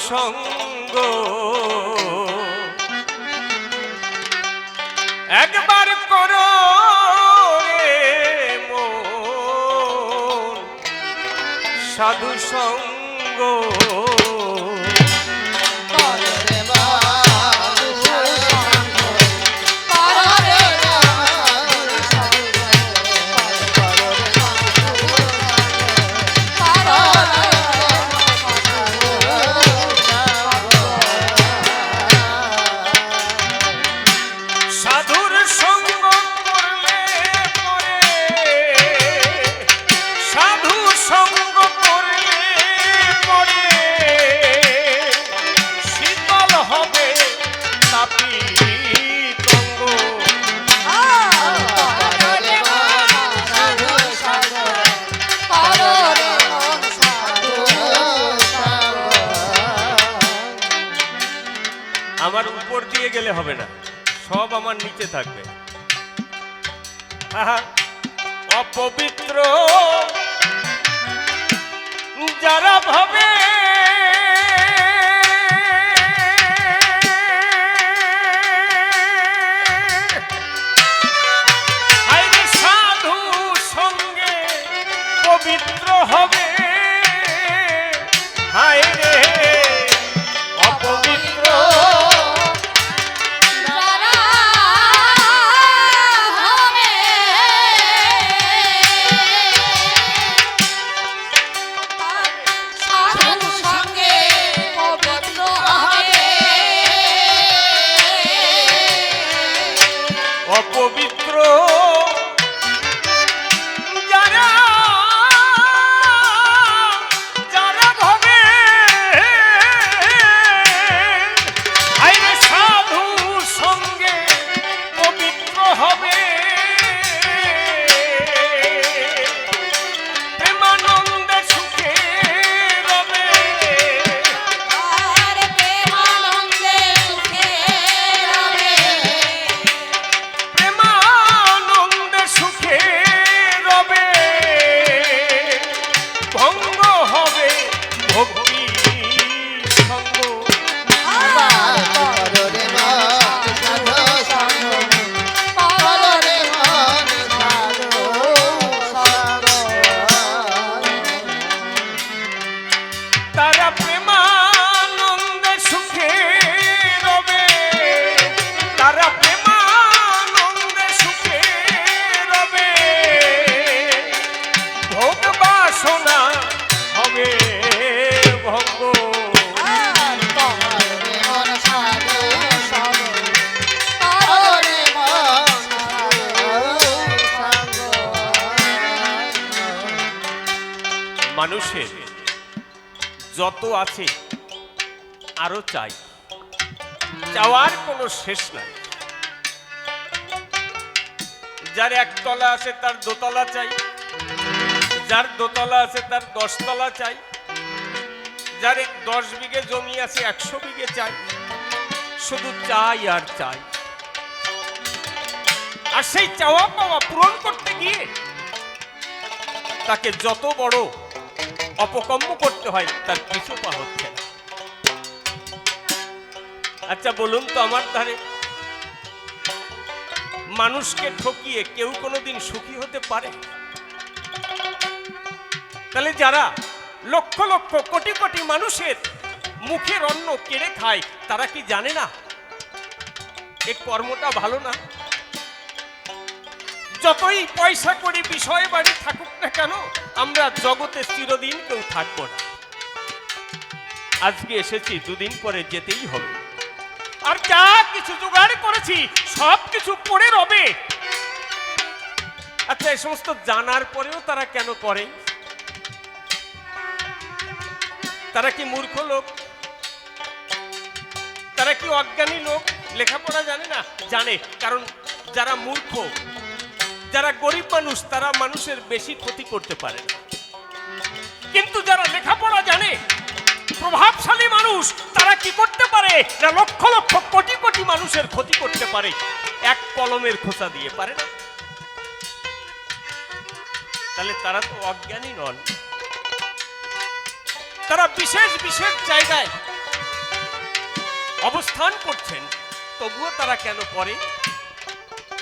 সঙ্গ একবার করো রে মন সাধু সঙ্গ আমার উপর দিয়ে গেলে হবে না, সব আমার নিচে থাকবে। অপবিত্র যারা ভাবে সাধু সঙ্গে পবিত্র হবে, হায় রে অপবিত্র অপবিত্র যারা যারা ভাবে আইরে সাধু সঙ্গে পবিত্র হবে, প্রেমানন্দে সুখে রবে, প্রেমানন্দে সুখে রবে, প্রেমানন্দে সুখে রবে, ভঙ্গ হবে ভক্তি সঙ্গ। তারা প্রেমানন্দে সুখে রবে, তারা প্রেমানন্দে সুখে রবে, ভোগ বাসনা হবে ভঙ্গ। মানুষের যত আছে আরো চাই, চাওয়ার কোনো শেষ নাই। যার একতলা আছে তার দোতলা চাই, যার দোতলা আছে তার 10 তলা চাই, যার 10 বিঘে জমি আছে 100 বিঘে চাই, শুধু চাই আর চাই। আর সেই চাওয়া পাওয়া পূরণ করতে গিয়ে তাকে যত বড় অপকর্ম করতে হয় তার কিছু পা হচ্ছে না। আচ্ছা বলুন তো, আমার ধারে মানুষকে ঠকিয়ে কেউ কোনোদিন সুখী হতে পারে? তাহলে যারা লক্ষ লক্ষ কোটি কোটি মানুষের মুখের অন্ন কেড়ে খায় তারা কি জানে না এই কর্মটা ভালো না? যতই পয়সা করি বিষয় বাড়ি থাকুক না কেন, আমরা জগতে চিরদিন কেউ থাকবো না। আজকে এসেছি, দুদিন পরে যেতেই হবে। আর যা কিছু জোগাড় করেছি সব কিছু পড়ে রবে। আচ্ছা, এই সমস্ত জানার পরেও তারা কেন করে? তারা কি মূর্খ লোক? তারা কি অজ্ঞানী লোক? লেখাপড়া জানে না? জানে, কারণ যারা মূর্খ, যারা গরিব মানুষ, তারা মানুষের বেশি ক্ষতি করতে পারে না। কিন্তু যারা লেখাপড়া জানে, প্রভাবশালী মানুষ, তারা কি করতে পারে না লক্ষ লক্ষ কোটি কোটি মানুষের ক্ষতি করতে পারে এক কলমের খোঁচা দিয়ে, পারে না? তাহলে তারা তো অজ্ঞানী নন, তারা বিশেষ বিশেষ জায়গায় অবস্থান করছেন, তবুও তারা কেন করে?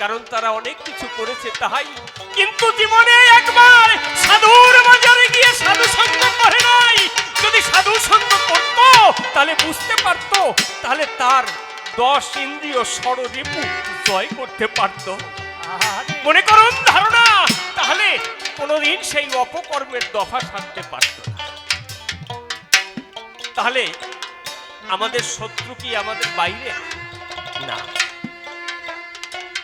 কারণ তারা অনেক কিছু করেছে তাই। কিন্তু জীবনে একবার সাধুর বাজারে গিয়ে সাধু সঙ্গ করে নাই। যদি সাধু সঙ্গ করত তাহলে বুঝতে পারত, তাহলে তার 10 ইন্দ্রিয় ষড়রিপু জয় করতে পারত। মনে করুন ধারণা, তাহলে কোনোদিন সেই অপকর্মের দফা সারতে পারত না। তাহলে আমাদের শত্রু কি আমাদের বাইরে? না,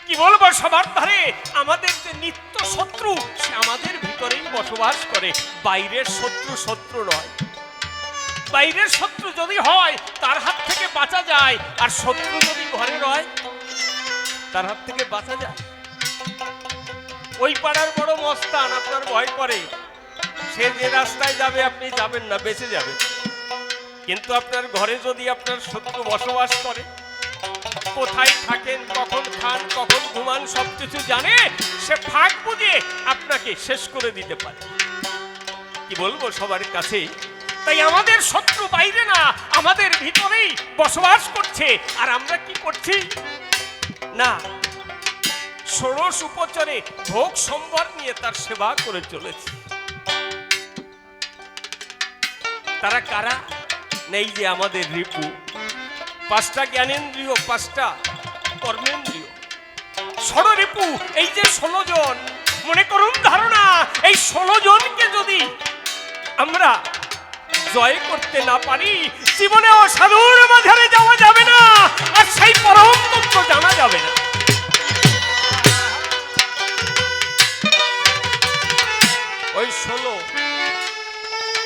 কি বলবো, সবার ধারে আমাদের যে নিত্য শত্রু সে আমাদের ভিতরেই বসবাস করে। বাইরের শত্রু শত্রু নয়। বাইরের শত্রু যদি হয় তার হাত থেকে বাঁচা যায়, আর শত্রু যদি ঘরে রয় তার হাত থেকে বাঁচা যায়? ওই পাড়ার বড় মস্তান আপনার ভয় করে, সে যে রাস্তায় যাবে আপনি যাবেন না, বেঁচে যাবে। কিন্তু আপনার ঘরে যদি আপনার শত্রু বসবাস করে, কোথায় থাকেন, কখন খান, কখন ঘুমান, সবকিছু জানে, সে ফাঁক বুঝে আপনাকে শেষ করে দিতে পারে। কি বলবো সবার কাছে, তাই আমাদের শত্রু বাইরে না, আমাদের ভিতরেই বসবাস করছে। আর আমরা কি করছি? না, ষোড়শ উপচরে ভোগ সম্ভার নিয়ে তার সেবা করে চলেছি। তারা কারা? নেই যে আমাদের রিপু, 5টা জ্ঞানেন্দ্রিয়, 5টা কর্মেন্দ্রিয়, ষড়রিপু, এই যে 16 জন। মনে করুন ধারণা, এই 16 জনকে যদি আমরা জয় করতে না পারি, জীবনেও সাধুর বাজারে যাওয়া যাবে না, আর সেই পরম তত্ত্ব জানা যাবে না। ওই 16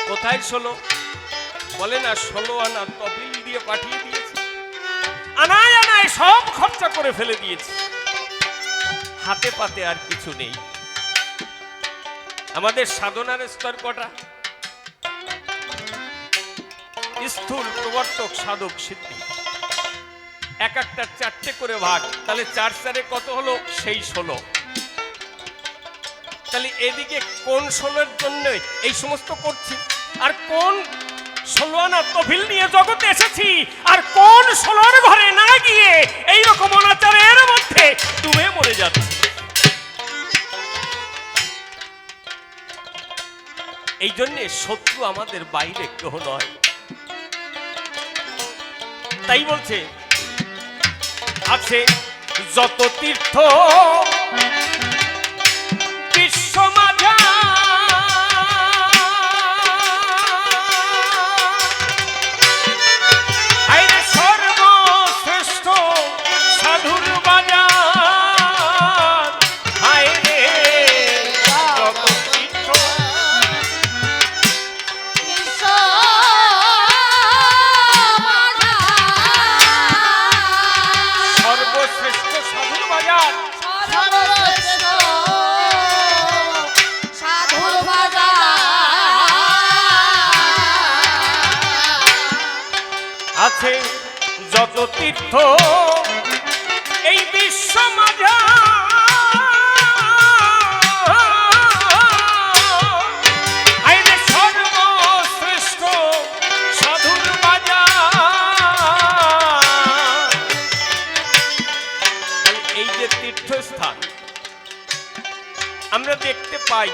কোথায়? 16 বলে না, 16 আনা তহবিল দিয়ে পাঠিয়ে দিয়েছে, আনায় আনায় সব খরচা করে ফেলে দিয়েছে, হাতে পাতে আর কিছু নেই। আমাদের সাধনার স্তর কটা? স্থূল, প্রবর্তক, সাধক, সিদ্ধি, এক একটা 4টে করে ভাগ, তাহলে 4 4 কত হলো? সেই 16। তাহলে এদিকে কোন 16-এর জন্য এই সমস্ত করছি, আর কোন 16 আনা তহবিল নিয়ে জগতে এসেছি, আর কোন 16-এর ঘরে না গিয়ে এইরকম অনাচারের মধ্যে ডুবে মরে যাচ্ছে। এই জন্যে শত্রু আমাদের বাইরে কেউ নয়। তাই বলছে, আছে যত তীর্থ বিশ্ব মাঝা, আইরে সর্বশ্রেষ্ঠ সাধুর বাজার, আইরে যত তীর্থ বিশ্ব সর্বশ্রেষ্ঠ সাধুর বাজার, সর্বশ্রেষ্ঠ সাধুর বাজার আছে যত তীর্থ এই বিশ্ব মাঝা, আইরে সর্বশ্রেষ্ঠ সাধুর বাজার। এই যে তীর্থস্থান আমরা দেখতে পাই,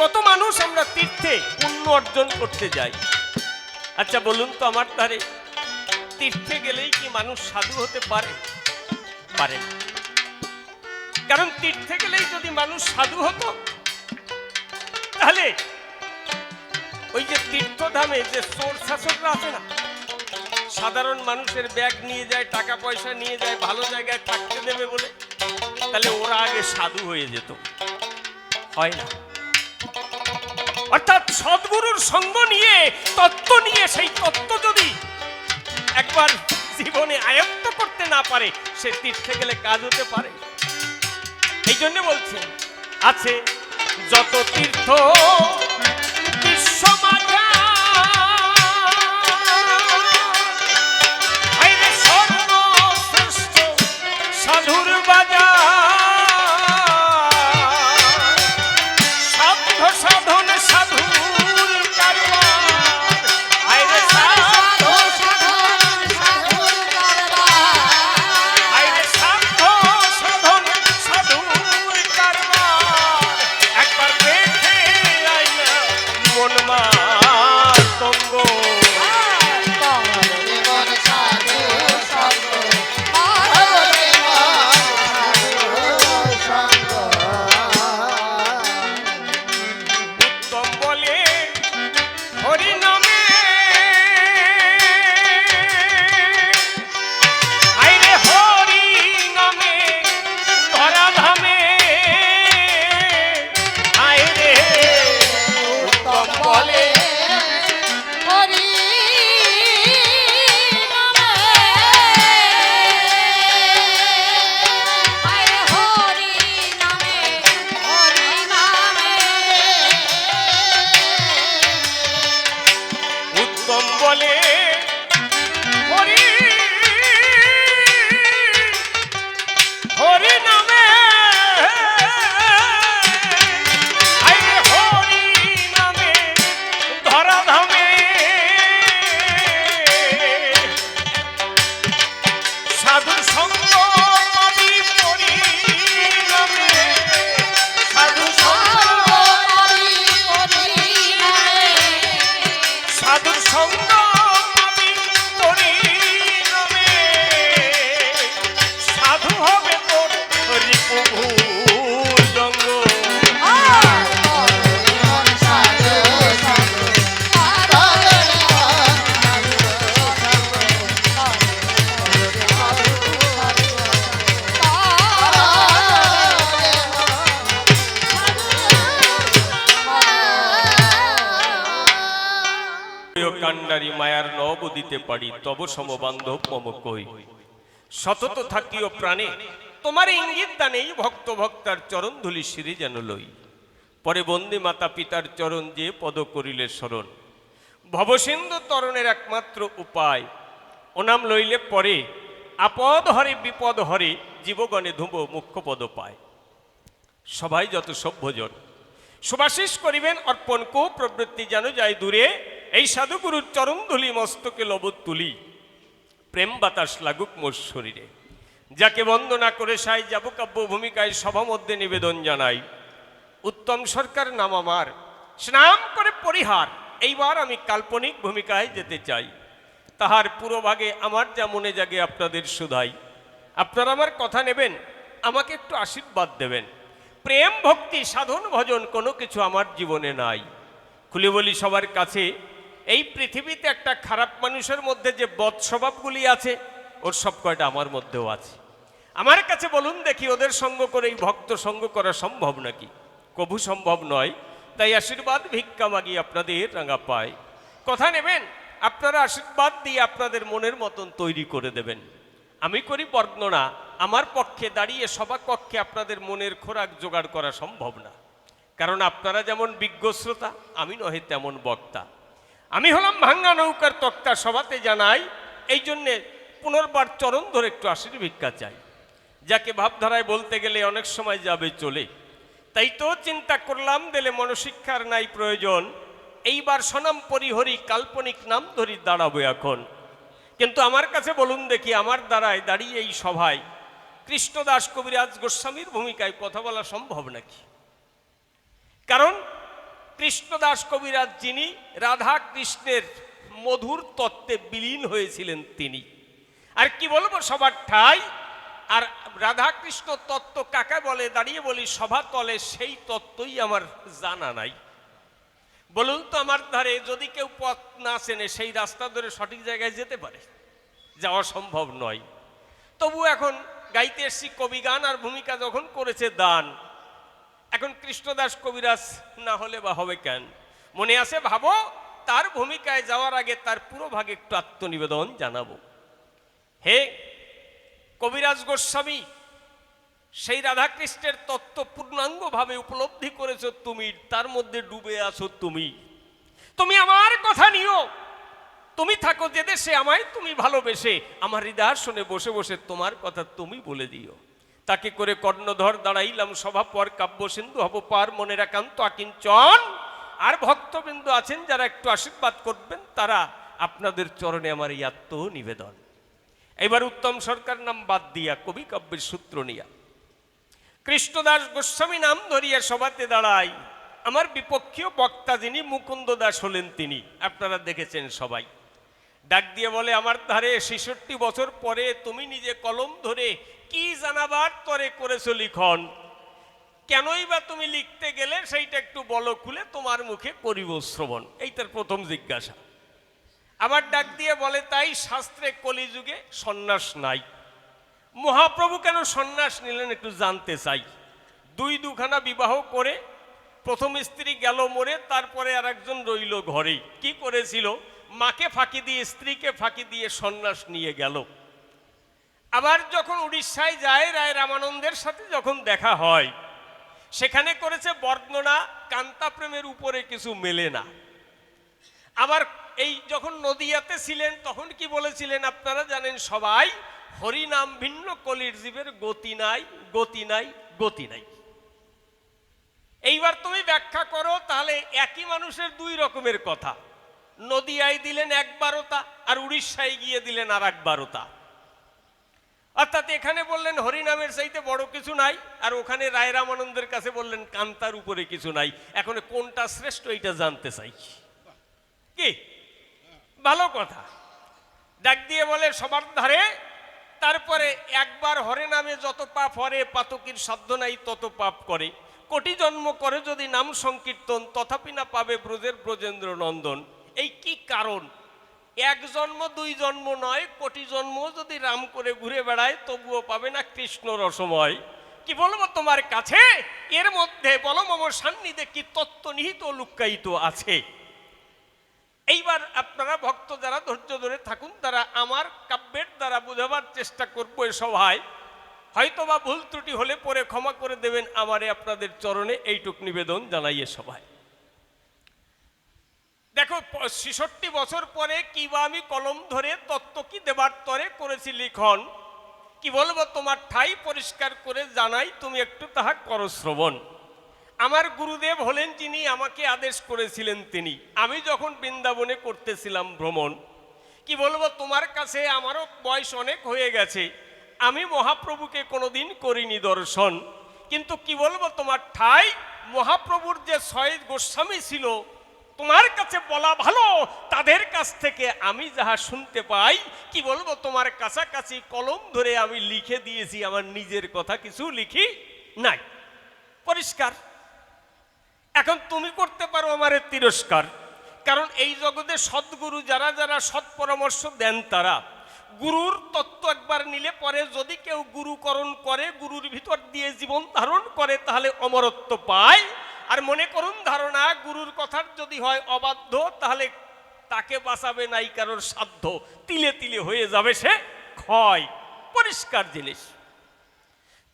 কত মানুষ আমরা তীর্থে পুণ্য অর্জন করতে যাই। আচ্ছা বলুন তো আমার ধারে, তীর্থে গেলেই কি মানুষ সাধু হতে পারে? পারে না। কারণ তীর্থে গেলেই যদি মানুষ সাধু হতো, তাহলে ওই যে তীর্থধামে যে চোর শাসকরা আছে না, সাধারণ মানুষের ব্যাগ নিয়ে যায়, টাকা পয়সা নিয়ে যায়, ভালো জায়গায় থাকতে দেবে বলে, তাহলে ওরা আগে সাধু হয়ে যেত। হয় না। অর্থাৎ সদ্গুরুর সঙ্গ নিয়ে, তত্ত্ব নিয়ে, সেই তত্ত্ব যদি একবার জীবনে আয়ত্ত করতে না পারে, সে তীর্থে গেলে কাজ হতে পারে? এই জন্য বলছি, আছে যত তীর্থ বিশ্ব মাঝা, আইরে সর্বশ্রেষ্ঠ সাধুর বাজার, সাধ্য সাধন সাধুর কারবার, আইরে সাধ্য সাধন কাণ্ডারি মায়ার নব দিতে পারি, তব সমবান্ধব মম কই। সতত থাকিও প্রাণে তোমার ইঙ্গিত দানেই, ভক্ত ভক্তার চরণ ধুলি শিরে যেন লই। পরে বন্দী মাতা পিতার চরণ যে পদ করিলে স্মরণ, ভবসিন্ধু তরণের একমাত্র উপায়। ওনাম লইলে পরে আপদ হরে বিপদ হরে, জীবগণে ধুব মুখ্য পদ পায়। সবাই যত সভ্যজন সুভাষিস করিবেন অর্পণ কো প্রবৃত্তি যেন যায় দূরে, এই সাধুগুরুর চরণ ধুলি মস্তকে লবত তুলি, প্রেম বাতাস লাগুক মোর শরীরে। যাকে বন্দনা করে সাই যাব কাব্য ভূমিকায় সভা মধ্যে নিবেদন জানাই, উত্তম সরকার নাম আমার, স্নাম করে পরিহার। এইবার আমি কাল্পনিক ভূমিকায় যেতে চাই, তাহার পুরোভাগে আমার যা মনে জাগে আপনাদের শুধাই। আপনারা আমার কথা নেবেন, আমাকে একটু আশীর্বাদ দেবেন। প্রেম ভক্তি সাধন ভজন কোনো কিছু আমার জীবনে নাই। খুলে বলি সবার কাছে, এই পৃথিবীতে একটা খারাপ মানুষের মধ্যে যে বদ স্বভাবগুলি আছে, ওর সব কয়টা আমার মধ্যেও আছে। আমার কাছে বলুন দেখি, ওদের সঙ্গ করে এই ভক্ত সঙ্গ করা সম্ভব নাকি? কভু সম্ভব নয়। তাই আশীর্বাদ ভিক্ষা মাগি আপনাদের রাঙা পায়। কথা নেবেন, আপনারা আশীর্বাদ দিয়ে আপনাদের মনের মতন তৈরি করে দেবেন। আমি করি বর্ণনা, আমার পক্ষে দাঁড়িয়ে সভা কক্ষে আপনাদের মনের খোরাক জোগাড় করা সম্ভব না। কারণ আপনারা যেমন বিজ্ঞ শ্রোতা, আমি নহে তেমন বক্তা। আমি হলাম ভাঙ্গা নৌকার তক্তা, সভাতে জানাই। এই জন্যে পুনর্বার চরণ ধরে একটু আশীর্ভিক্ষা চাই। যাকে ভাবধারায় বলতে গেলে অনেক সময় যাবে চলে, তাই তো চিন্তা করলাম দিলে মনশিক্ষার নাই প্রয়োজন। এইবার সনাম পরিহরি কাল্পনিক নাম ধরি দাঁড়াবো এখন। কিন্তু আমার কাছে বলুন দেখি, আমার দ্বারায় দাঁড়িয়ে এই সভায় কৃষ্ণদাস কবিরাজ গোস্বামীর ভূমিকায় কথা বলা সম্ভব নাকি? কারণ কৃষ্ণদাস কবিরাজ যিনি রাধা কৃষ্ণের মধুর তত্ত্বে বিলীন হয়েছিলেন তিনি। আর কি বলবো সবার ঠাই। আর রাধা কৃষ্ণ তত্ত্ব কাকে বলে দাঁড়িয়ে বলি সভা তলে, সেই তত্ত্বই আমার জানা নাই। বলুন তো, আমার ধারে যদি কেউ পথ না চেনে, সেই রাস্তা ধরে সঠিক জায়গায় যেতে পারে? যাওয়া সম্ভব নয়। তবু এখন গাইতে এসছি কবি গান, আর ভূমিকা যখন করেছে দান, এখন কৃষ্ণদাস কবিরাজ না হলে বা হবে কেন? মনে আছে ভাবো, তার ভূমিকায় যাওয়ার আগে তার পুরো ভাগে একটু আত্মনিবেদন জানাবো। হে কবিরাজ গোস্বামী, সেই রাধাকৃষ্ণের তত্ত্ব পূর্ণাঙ্গভাবে উপলব্ধি করেছো তুমি, তার মধ্যে ডুবে আছো তুমি। তুমি আমার কথা নিও, তুমি থাকো যে দেশে, আমায় তুমি ভালোবেসে আমার হৃদয়াসনে বসে বসে তোমার কথা তুমি বলে দিও। তাকে করে কর্ণধর দাঁড়াইলাম সভা পর, কাব্য সিন্ধু হব পার, মনের একান্ত আকিঞ্চন। আর ভক্তবৃন্দ আছেন যারা একটু আশীর্বাদ করবেন, তারা আপনাদের চরণে আমার এই আত্মনিবেদন। এবার উত্তম সরকার নাম বাদ দিয়া কবি কাব্যের সূত্র নিয়া কৃষ্ণদাস গোস্বামী নাম ধরিয়া সভাতে দাঁড়াই। আমার বিপক্ষীয় বক্তা যিনি মুকুন্দ দাস হলেন তিনি, আপনারা দেখেছেন সবাই। ডাক দিয়ে বলে, আমার ধারে ৬৬ বছর পরে তুমি নিজে কলম ধরে কি জানাবার তরে করেছো লিখন, কেনই বা তুমি লিখতে গেলে সেইটা একটু বলো খুলে, তোমার মুখে করিব শ্রবণ। এই তার প্রথম জিজ্ঞাসা। আবার ডাক দিয়ে বলে, তাই শাস্ত্রে কলিযুগে সন্ন্যাস নাই। মহাপ্রভু কেন সন্ন্যাস নিলেন একটু জানতে চাই। দুখানা বিবাহ করে প্রথম স্ত্রী গেল মরে, তারপরে আর একজন রইল ঘরেই। কি করেছিল? মাকে ফাঁকি দিয়ে, স্ত্রীকে ফাঁকি দিয়ে সন্ন্যাস নিয়ে গেল। আবার যখন উড়িষ্যায় যায়, রায় রামানন্দের সাথে যখন দেখা হয়, সেখানে করেছে বর্ণনা, কান্তা প্রেমের উপরে কিছু মেলে না। আবার এই যখন নদিয়াতে ছিলেন তখন কি বলেছিলেন আপনারা জানেন সবাই, হরিনাম ভিন্ন কলির জীবের গতি নাই, গতি নাই, গতি নাই। এইবার তুমি ব্যাখ্যা করো, তাহলে একই মানুষের দুই রকমের কথা। নদিয়ায় দিলেন ১/১২টা, আর উড়িষ্যায় গিয়ে দিলেন আর ১/১২টা। অর্থাৎ এখানে বললেন হরিনামের চাইতে বড় কিছু নাই, আর ওখানে রায় রামানন্দের কাছে বললেন কান্তার উপরে কিছু নাই। এখন কোনটা শ্রেষ্ঠ এটা জানতে চাই। কি ভালো কথা। ডাক দিয়ে বলে সবার ধারে, তারপরে একবার হরে নামে যত পাপ হরে, পাতকীর সাধ্য নাই তত পাপ করে। কোটি জন্ম করে যদি নাম সংকীর্তন, তথাপি না পাবে ব্রজের ব্রজেন্দ্র নন্দন। এই কি কারণ? এক জন্ম দুই জন্ম নয়, কোটি জন্ম যদি রাম করে ঘুরে বেড়ায় তবুও পাবে না কৃষ্ণ রসময়। কি বলবো তোমার কাছে, এর মধ্যে বলো মম সান্নিধ্যে কি তত্ত্ব নিহিত লুক্কায়িত আছে। এইবার আপনারা ভক্ত যারা ধৈর্য ধরে থাকুন, তারা আমার কাব্যের দ্বারা বোঝাবার চেষ্টা করবো এ সভায়। হয়তোবা ভুল ত্রুটি হলে পরে ক্ষমা করে দেবেন আমারে আপনাদের চরণে, এইটুক নিবেদন জানাইয়ে সভায়। দেখো, ৬৬ বছর পরে কিবা আমি কলম ধরে তত্ত্ব কি দেবার তরে করেছি লিখন, কি বলবো তোমার ঠাই পরিষ্কার করে জানাই, তুমি একটু তাহা করো শ্রবণ। আমার গুরুদেব হলেন যিনি আমাকে আদেশ করেছিলেন তিনি, আমি যখন বৃন্দাবনে করতেছিলাম ভ্রমণ। কি বলবো তোমার কাছে, আমারও বয়স অনেক হয়ে গেছে, আমি মহাপ্রভুকে কোনোদিন করিনি দর্শন। কিন্তু কি বলবো তোমার ঠাই, মহাপ্রভুর যে ৬ গোস্বামী ছিল, তোমার কাছে বলা ভালো তাদের কাছ থেকে আমি যাহা শুনতে পাই, কি বলবো তোমার কাছাকাছি কলম ধরে আমি লিখে দিয়েছি, আমার নিজের কথা কিছু লিখি নাই, পরিষ্কার। এখন তুমি করতে পারো আমারে তিরস্কার, কারণ এই জগতে সদ্গুরু যারা যারা সৎ পরামর্শ দেন, তারা গুরুর তত্ত্ব একবার নিলে পরে যদি কেউ গুরুকরণ করে, গুরুর ভিতর দিয়ে জীবন ধারণ করে, তাহলে অমরত্ব পায়। আর মনে করুন ধারণা, গুরুর কথার যদি হয় অবাধ্য, তাহলে তাকে বাঁচাবে নাই কারোর সাধ্য, তিলে তিলে হয়ে যাবে সে ক্ষয়, পরিষ্কার জিনিস।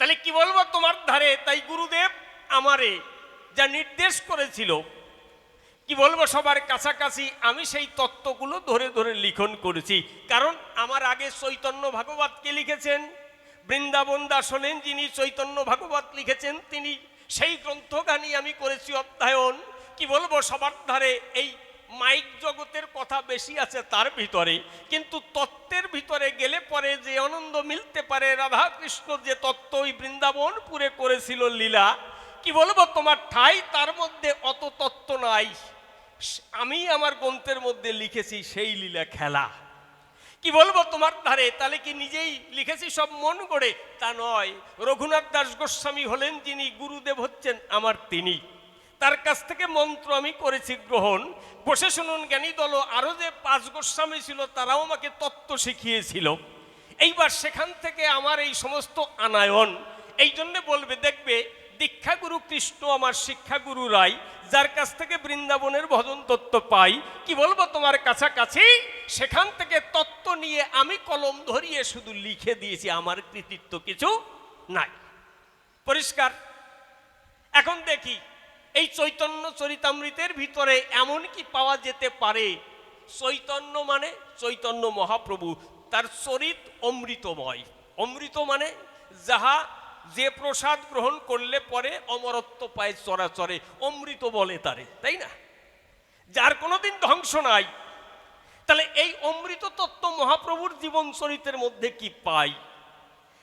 তাহলে কি বলবো তোমার ধারে, তাই গুরুদেব আমারে যা নির্দেশ করেছিল, কি বলবো সবার কাছাকাছি আমি সেই তত্ত্বগুলো ধরে ধরে লিখন করেছি। কারণ আমার আগে চৈতন্য ভাগবতকে লিখেছেন বৃন্দাবন দাস, হলেন যিনি চৈতন্য ভাগবত লিখেছেন তিনি, সেই গ্রন্থখানি আমি করেছি অধ্যয়ন। কি বলবো সবার ধারে এই মাইক জগতের কথা বেশি আছে তার ভিতরে, কিন্তু তত্ত্বের ভিতরে গেলে পরে যে আনন্দ মিলতে পারে, রাধা কৃষ্ণ যে তত্ত্ব ওই বৃন্দাবনপুরে করেছিল লীলা, কি বলবো তোমার ঠাই তার মধ্যে অত তত্ত্ব নাই, আমি আমার গ্রন্থের মধ্যে লিখেছি সেই লীলা খেলা। কি বলবো তোমার ধারে, তাহলে কি নিজেই লিখেছি সব মন গড়ে? তা নয়। রঘুনাথ দাস গোস্বামী হলেন যিনি গুরুদেব, হচ্ছেন আমার তিনি, তার কাছ থেকে মন্ত্র আমি করেছি গ্রহণ। বসে শুনুন জ্ঞানী দল, আরো যে ৫ গোস্বামী ছিল তারাও আমাকে তত্ত্ব শিখিয়েছিল। এইবার সেখান থেকে আমার এই সমস্ত আনায়ন, এই জন্য বলবে দেখবে দীক্ষাগুরু কৃষ্ণ আমার শিক্ষাগুরু রাই, যার কাছ থেকে বৃন্দাবনের ভজন তত্ত্ব পাই। কি বলবো তোমার কাছাকাছি, সেখান থেকে তত্ত্ব নিয়ে আমি কলম ধরিয়ে শুধু লিখে দিয়েছি, আমার কৃতিত্ব কিছু নাই, পরিষ্কার। এখন দেখি এই চৈতন্য চরিতামৃতের ভিতরে এমন কি পাওয়া যেতে পারে, চৈতন্য মানে চৈতন্য মহাপ্রভু, তার চরিত অমৃতময়। অমৃত মানে যাহা যে প্রসাদ গ্রহণ করলে পরে অমরত্ব পায় চরাচরে, অমৃত বলে তারে, তাই না, যার কোনোদিন ধ্বংস নাই। তাহলে এই অমৃত তত্ত্ব মহাপ্রভুর জীবন চরিতের মধ্যে কি পাই,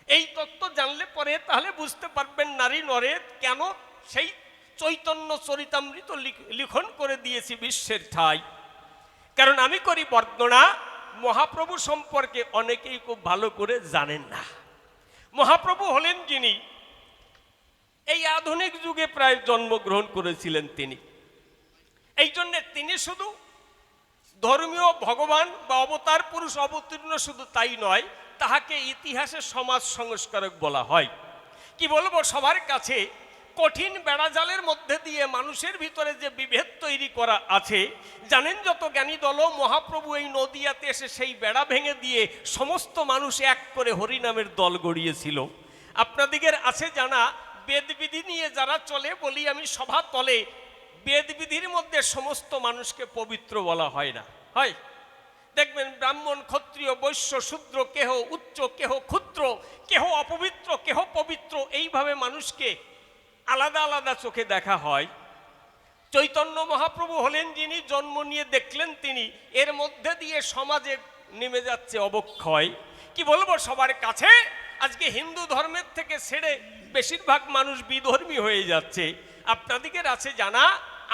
এই তত্ত্ব জানলে পরে তাহলে বুঝতে পারবেন নারী নরে কেন সেই চৈতন্য চরিতামৃত লিখন করে দিয়েছি বিশ্বের ঠাই। কারণ আমি করি বর্ণনা, মহাপ্রভু সম্পর্কে অনেকেই খুব ভালো করে জানেন না। মহাপ্রভু হলেন যিনি এই আধুনিক যুগে প্রায় জন্মগ্রহণ করেছিলেন তিনি। এই জন্যে তিনি শুধু ধর্মীয় ভগবান বা অবতার পুরুষ অবতীর্ণ শুধু তাই নয়, তাহাকে ইতিহাসের সমাজ সংস্কারক বলা হয়। কি বলবো সবার কাছে, কঠিন বেড়াজালের মধ্যে দিয়ে মানুষের ভিতরে যে বিভেদ তৈরি করা আছে, জানেন যত জ্ঞানী দল, মহাপ্রভু এই নদিয়াতে এসে সেই বেড়া ভেঙে দিয়ে সমস্ত মানুষ এক করে হরিনামের দল গড়িয়েছিল। আপনাদিগের আছে জানা, বেদবিধি নিয়ে যারা চলে, বলি আমি সভা তলে, বেদবিধির মধ্যে সমস্ত মানুষকে পবিত্র বলা হয় না, হয় দেখবেন ব্রাহ্মণ ক্ষত্রিয় বৈশ্য শূদ্র, কেহ উচ্চ কেহ ক্ষুদ্র, কেহ অপবিত্র কেহ পবিত্র, এইভাবে মানুষকে আলাদা আলাদা চোখে দেখা হয়। চৈতন্য মহাপ্রভু হলেন যিনি জন্ম নিয়ে দেখলেন তিনি, এর মধ্যে দিয়ে সমাজে নেমে যাচ্ছে অবক্ষয়। কি বলবো সবার কাছে, আজকে হিন্দু ধর্মের থেকে ছেড়ে বেশিরভাগ মানুষ বিধর্মী হয়ে যাচ্ছে। আপনাদিকের আছে জানা,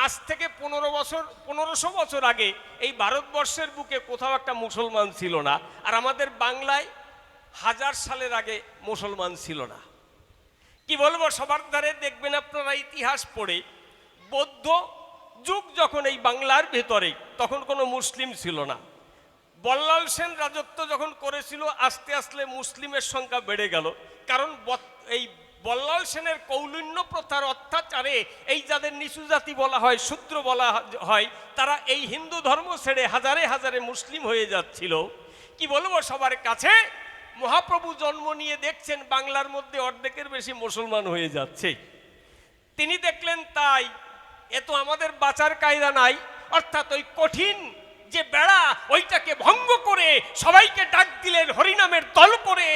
আজ থেকে 1500 বছর আগে এই ভারতবর্ষের বুকে কোথাও একটা মুসলমান ছিল না, আর আমাদের বাংলায় 1000 সালের আগে মুসলমান ছিল না। কি বলবো সবার ধারে দেখবেন আপনারা ইতিহাস পড়ে, বৌদ্ধ যুগ যখন এই বাংলার ভেতরে, তখন কোনো মুসলিম ছিল না। বল্লাল সেন রাজত্ব যখন করেছিল, আস্তে আস্তে মুসলিমের সংখ্যা বেড়ে গেল, কারণ এই বল্লাল সেনের কৌলিন্য প্রথার অত্যাচারে এই যাদের নিচু জাতি বলা হয়, শূদ্র বলা হয়, তারা এই হিন্দু ধর্ম ছেড়ে হাজারে হাজারে মুসলিম হয়ে যাচ্ছিল। কি বলবো সবার কাছে, মহাপ্রভু জন্ম নিয়ে দেখছেন বাংলার মধ্যে অর্ধেকের বেশি মুসলমান হয়ে যাচ্ছে। তিনি দেখলেন তাই এ তো আমাদের বাঁচার কায়দা নাই, অর্থাৎ ওই কঠিন যে বেড়া ওইটাকে ভঙ্গ করে সবাইকে ডাক দিলেন হরিনামের দল করে।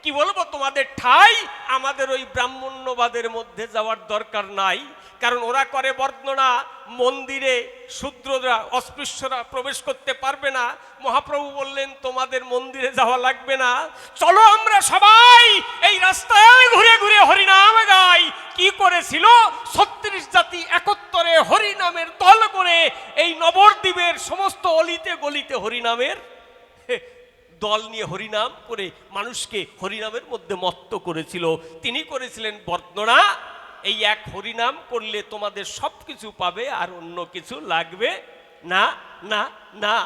কি বলবো তোমাদের ঠাই আমাদের ওই ব্রাহ্মণ্যবাদের মধ্যে যাওয়ার দরকার নাই, কারণ ওরা করে বর্ণনা, মন্দিরে শূদ্ররা অস্পৃশ্যরা প্রবেশ করতে পারবে না। মহাপ্রভু বললেন তোমাদের মন্দিরে যাওয়া লাগবে না, চলো আমরা সবাই এই রাস্তায় ঘুরে ঘুরে হরিনাম গাই। কি করেছিল? 36 জাতি একত্তরে হরিনামের দল করে এই নবদ্বীপের সমস্ত অলিতে গলিতে হরিনামের দল নিয়ে হরিনাম করে মানুষকে হরিনামের মধ্যে মত্ত করেছিল। তিনি করেছিলেন বর্ণনা, এই এক হরিনাম করলে তোমাদের সব কিছু পাবে আর অন্য কিছু লাগবে না না না।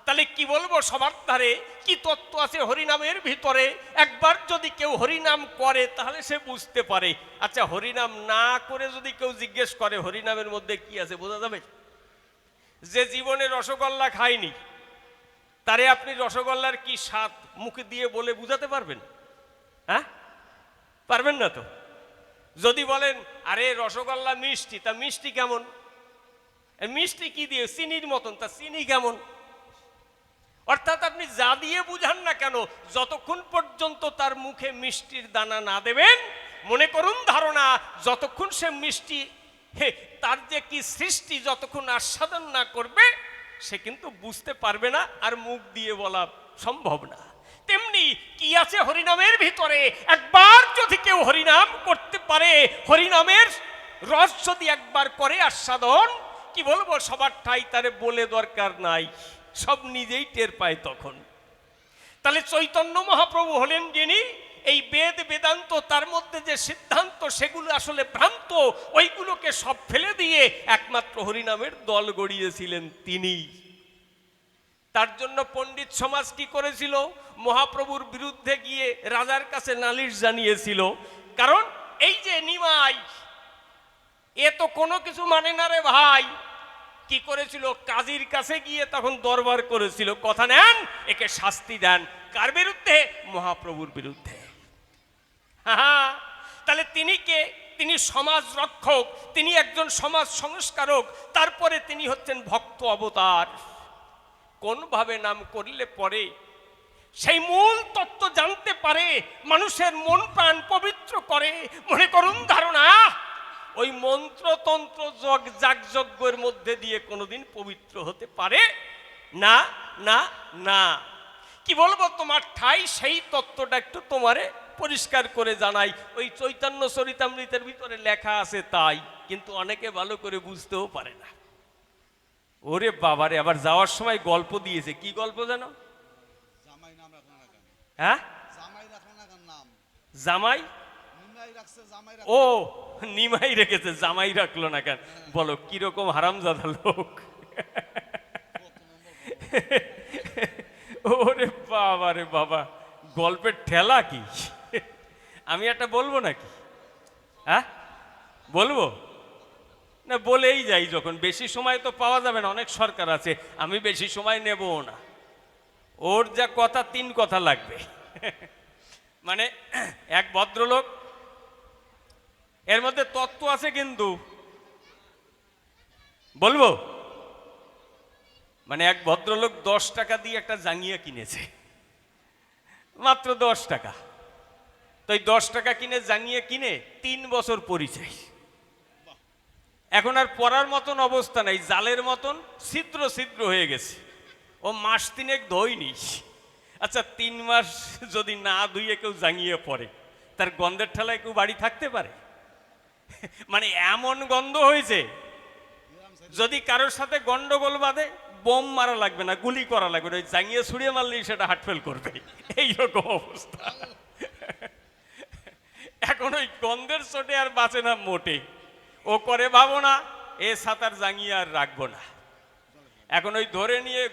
তাহলে কি বলবো সবার ধারে কি তত্ত্ব আছে হরিনামের ভিতরে। একবার যদি কেউ হরিনাম করে তাহলে সে বুঝতে পারে। আচ্ছা, হরিনাম না করে যদি কেউ জিজ্ঞেস করে হরিনামের মধ্যে কি আছে, বোঝা যাবে? যে জীবনে রসগোল্লা খায়নি তারে আপনি রসগোল্লার কি স্বাদ মুখে দিয়ে বলে বুঝাতে পারবেন? হ্যাঁ, পারবেন না তো। যদি বলেন আরে রসগোল্লা মিষ্টি, তা মিষ্টি কেমন? মিষ্টি কি দিয়ে? চিনির মতন, তা চিনি কেমন? অর্থাৎ আপনি যা দিয়ে বুঝান না কেন, যতক্ষণ পর্যন্ত তার মুখে মিষ্টির দানা না দেবেন, মনে করুন ধারণা, যতক্ষণ সে মিষ্টি তার যে কি সৃষ্টি যতক্ষণ আস্বাদন না করবে সে কিন্তু বুঝতে পারবে না, আর মুখ দিয়ে বলা সম্ভব না। তেমনি কি আছে হরিনামের ভিতরে, একবার যদি কেউ হরিনাম করতে পারে, হরিনামের রস যদি একবার করে আস্বাদন, কি বলবো সবার ঠাই তারে বলে দরকার নাই, সব নিজেই টের পায় তখন। তাহলে চৈতন্য মহাপ্রভু হলেন যিনি এই বেদ বেদান্ত তার মধ্যে যে সিদ্ধান্ত সেগুলো আসলে ভ্রান্ত, ওইগুলোকে সব ফেলে দিয়ে একমাত্র হরিনামের দল গড়িয়েছিলেন তিনি। তার জন্য পণ্ডিত সমাজ কি করেছিল? মহাপ্রভুর বিরুদ্ধে গিয়ে রাজার কাছে নালিশ জানিয়েছিল। কারণ এই যে নিমাই, এ তো কোনো কিছু মানে না রে ভাই। কি করেছিল? কাজীর কাছে গিয়ে তখন দরবার করেছিল, কথা নেন, একে শাস্তি দেন। কার বিরুদ্ধে? মহাপ্রভুর বিরুদ্ধে। হ্যাঁ, তাহলে তিনি কে? তিনি সমাজ রক্ষক, তিনি একজন সমাজ সংস্কারক, তারপরে তিনি হচ্ছেন ভক্ত অবতার। কোনভাবে নাম করলে পরে সেই মূল তত্ত্ব জানতে পারে, মানুষের মন প্রাণ পবিত্র করে। মনে করুন ধারণা, ওই মন্ত্রতন্ত্র যাগযজ্ঞের মধ্যে দিয়ে কোনোদিন পবিত্র হতে পারে না না না। কি বলবো তোমার ঠাই সেই তত্ত্বটা একটু তোমারে পরিষ্কার করে জানাই। ওই চৈতন্য চরিতামৃতের ভিতরে লেখা আছে তাই, কিন্তু অনেকে ভালো করে বুঝতেও পারে না। ওরে বাবারে, আবার যাওয়ার সময় গল্প দিয়েছে। কি গল্প জানো? হ্যাঁ, জামাই ও নিমাই রেখেছে, জামাই রাখলো না কেন? বলো কিরকম হারামজাদা লোক। ওরে বাবা রে বাবা, গল্পের ঠেলা কি! আমি একটা বলবো নাকি? হ্যাঁ, বলবো না, বলেই যাই। যখন বেশি সময় তো পাওয়া যাবে না, অনেক সরকার আছে, আমি বেশি সময় নেবও না। ওর যা কথা 3 কথা লাগবে। মানে এক ভদ্রলোক, এর মধ্যে তত্ত্ব আছে কিন্তু বলবো। মানে এক ভদ্রলোক 10 টাকা দিয়ে একটা জাঙ্গিয়া কিনেছে, মাত্র 10 টাকা। তো এই 10 টাকা কিনে জাঙ্গিয়া কিনে 3 বছর পরিচয়। এখন আর পরার মতন অবস্থা নাই, জালের মতন ছিদ্র ছিদ্র হয়ে গেছে। ও মাস 3 ধোয়নি। আচ্ছা, 3 মাস যদি না ধুয়ে কেউ জাঙ্গিয়ে পড়ে, তার গন্ধের ঠেলায় কেউ বাড়ি থাকতে পারে? মানে এমন গন্ধ হয়েছে, যদি কারোর সাথে গন্ডগোল বাঁধে বোম মারা লাগবে না, গুলি করা লাগবে না, ওই জাঙ্গিয়ে ছুড়িয়ে মারলেই সেটা হার্টফেল করবে, এইরকম অবস্থা। এখন ওই গন্ধের চোটে আর বাঁচে না মোটে। ও করে ভাবো না এ সাঁতার জাঙ্গিয়ে আর রাখবো না। এখন ওই ধরে নিয়ে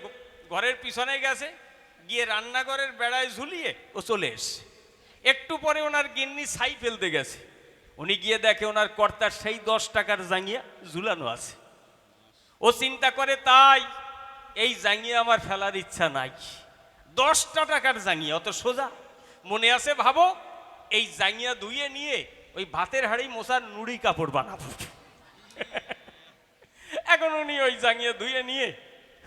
ঘরের পিছনে গেছে, গিয়ে রান্নাঘরের বেড়ায় ঝুলিয়ে ও চলে এসে। একটু পরে ওনার গিন্নি ছাই ফেলতে গেছে, উনি গিয়ে দেখে ওনার কর্তার সেই 10 টাকার জাঙ্গিয়া ঝুলানো আছে। ও চিন্তা করে তাই এই জাঙ্গিয়া আমার ফেলার ইচ্ছা নাই, 10টা টাকার জাঙ্গিয়া অত সোজা। মনে আছে ভাবো, এই জাঙ্গিয়া ধুয়ে নিয়ে ওই ভাতের হাঁড়ি মোছার নুড়ি কাপড় বানাবো। এখন উনি ওই জাঙ্গিয়া ধুয়ে নিয়ে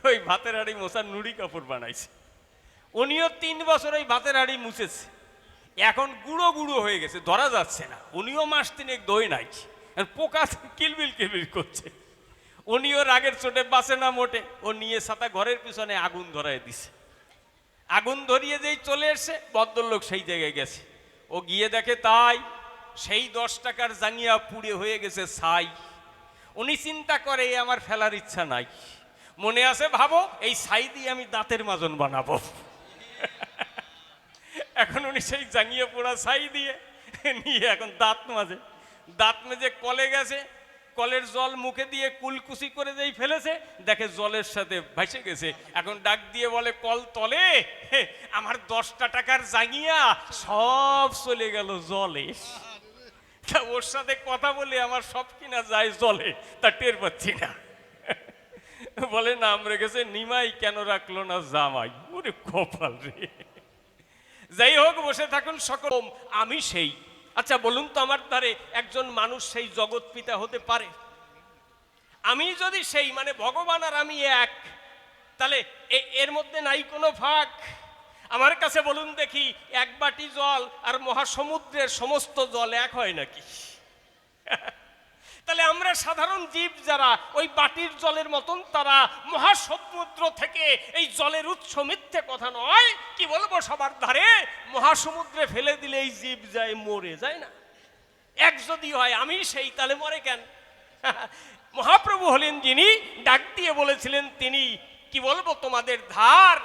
ওই ভাতের হাঁড়ি মোছার নুড়ি কাপড় বানাইছে। উনিও 3 বছর ওই ভাতের হাঁড়ি মুছেছে, এখন গুঁড়ো গুঁড়ো হয়ে গেছে, ধরা যাচ্ছে না। উনিও মাস 3 দই নাই, পোকা কিলবিল কিলবিল করছে। উনিও রাগের চোটে বাঁচে না মোটে, ও নিয়ে ছাতা ঘরের পিছনে আগুন ধরায় দিছে। আগুন ধরিয়ে যেই চলে এসছে, ভদ্রলোক সেই জায়গায় গেছে, ও গিয়ে দেখে তাই সেই 10 টাকার জাঙ্গিয়া পুড়ে হয়ে গেছে ছাই। উনি চিন্তা করে আমার ফেলার ইচ্ছা নাই। মনে আছে ভাবো, এই ছাই দিয়ে আমি দাঁতের মাজন বানাবো। এখন উনি সেই জাঙ্গিয়া পোড়া ছাই দিয়ে নিয়ে এখন দাঁত মাজে। দাঁত মেজে কলে গেছে, কলের জল মুখে দিয়ে কুলকুচি করে যেই ফেলেছে, দেখে জলের সাথে ভাসে গেছে। এখন ডাক দিয়ে বলে, কল তলে আমার 10টা টাকার জাঙ্গিয়া সব চলে গেল জলে। তা ওর সাথে কথা বলে আমার সব কিনা যায় জলে, তা টের পাচ্ছি না। বলে নাম রেখেছে নিমাই, কেন রাখলো না জামাই। ওরে কপাল রে। যাই হোক, বসে থাকুন সকল, আমি সেই। আচ্ছা বলুন তো, আমার দ্বারে একজন মানুষ সেই জগৎ পিতা হতে পারে? আমি যদি সেই, মানে ভগবান আর আমি এক, তাহলে এর মধ্যে নাই কোনো ভাগ? আমার কাছে বলুন দেখি, এক বাটি জল আর মহাসমুদ্রের সমস্ত জল এক হয় নাকি? তাহলে আমরা সাধারণ জীব যারা, ওই বাটির জলের মতন তারা মহাসমুদ্র থেকে এই জলের উৎস মিথ্যে কথা নয়, কি বলবো, সবার ধারে মহাসমুদ্রে ফেলে দিলে এই জীব যায়, মরে যায় না? এক যদি হয় আমি সেই, তাহলে মরে কেন? মহাপ্রভু হলেন যিনি ডাক দিয়ে বলেছিলেন, তিনি কি বলবো, তোমাদের ধার,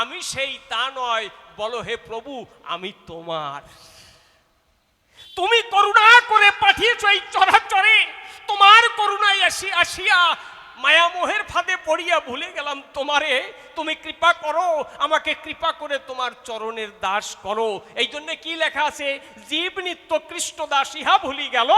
আমি সেই তা নয়, বলো হে প্রভু আমি তোমার। তুমি করুণা করে পাঠিয়েছ এই চরাচরে, তোমার করুণায় আসিয়া মায়ামোহের ফাঁদে পড়িয়া ভুলে গেলাম তোমারে। তুমি কৃপা করো, আমাকে কৃপা করে তোমার চরণের দাস করো। এই জন্য কি লেখা আছে, জীব নিত্য কৃষ্ণ দাস ইহা ভুলি গেল,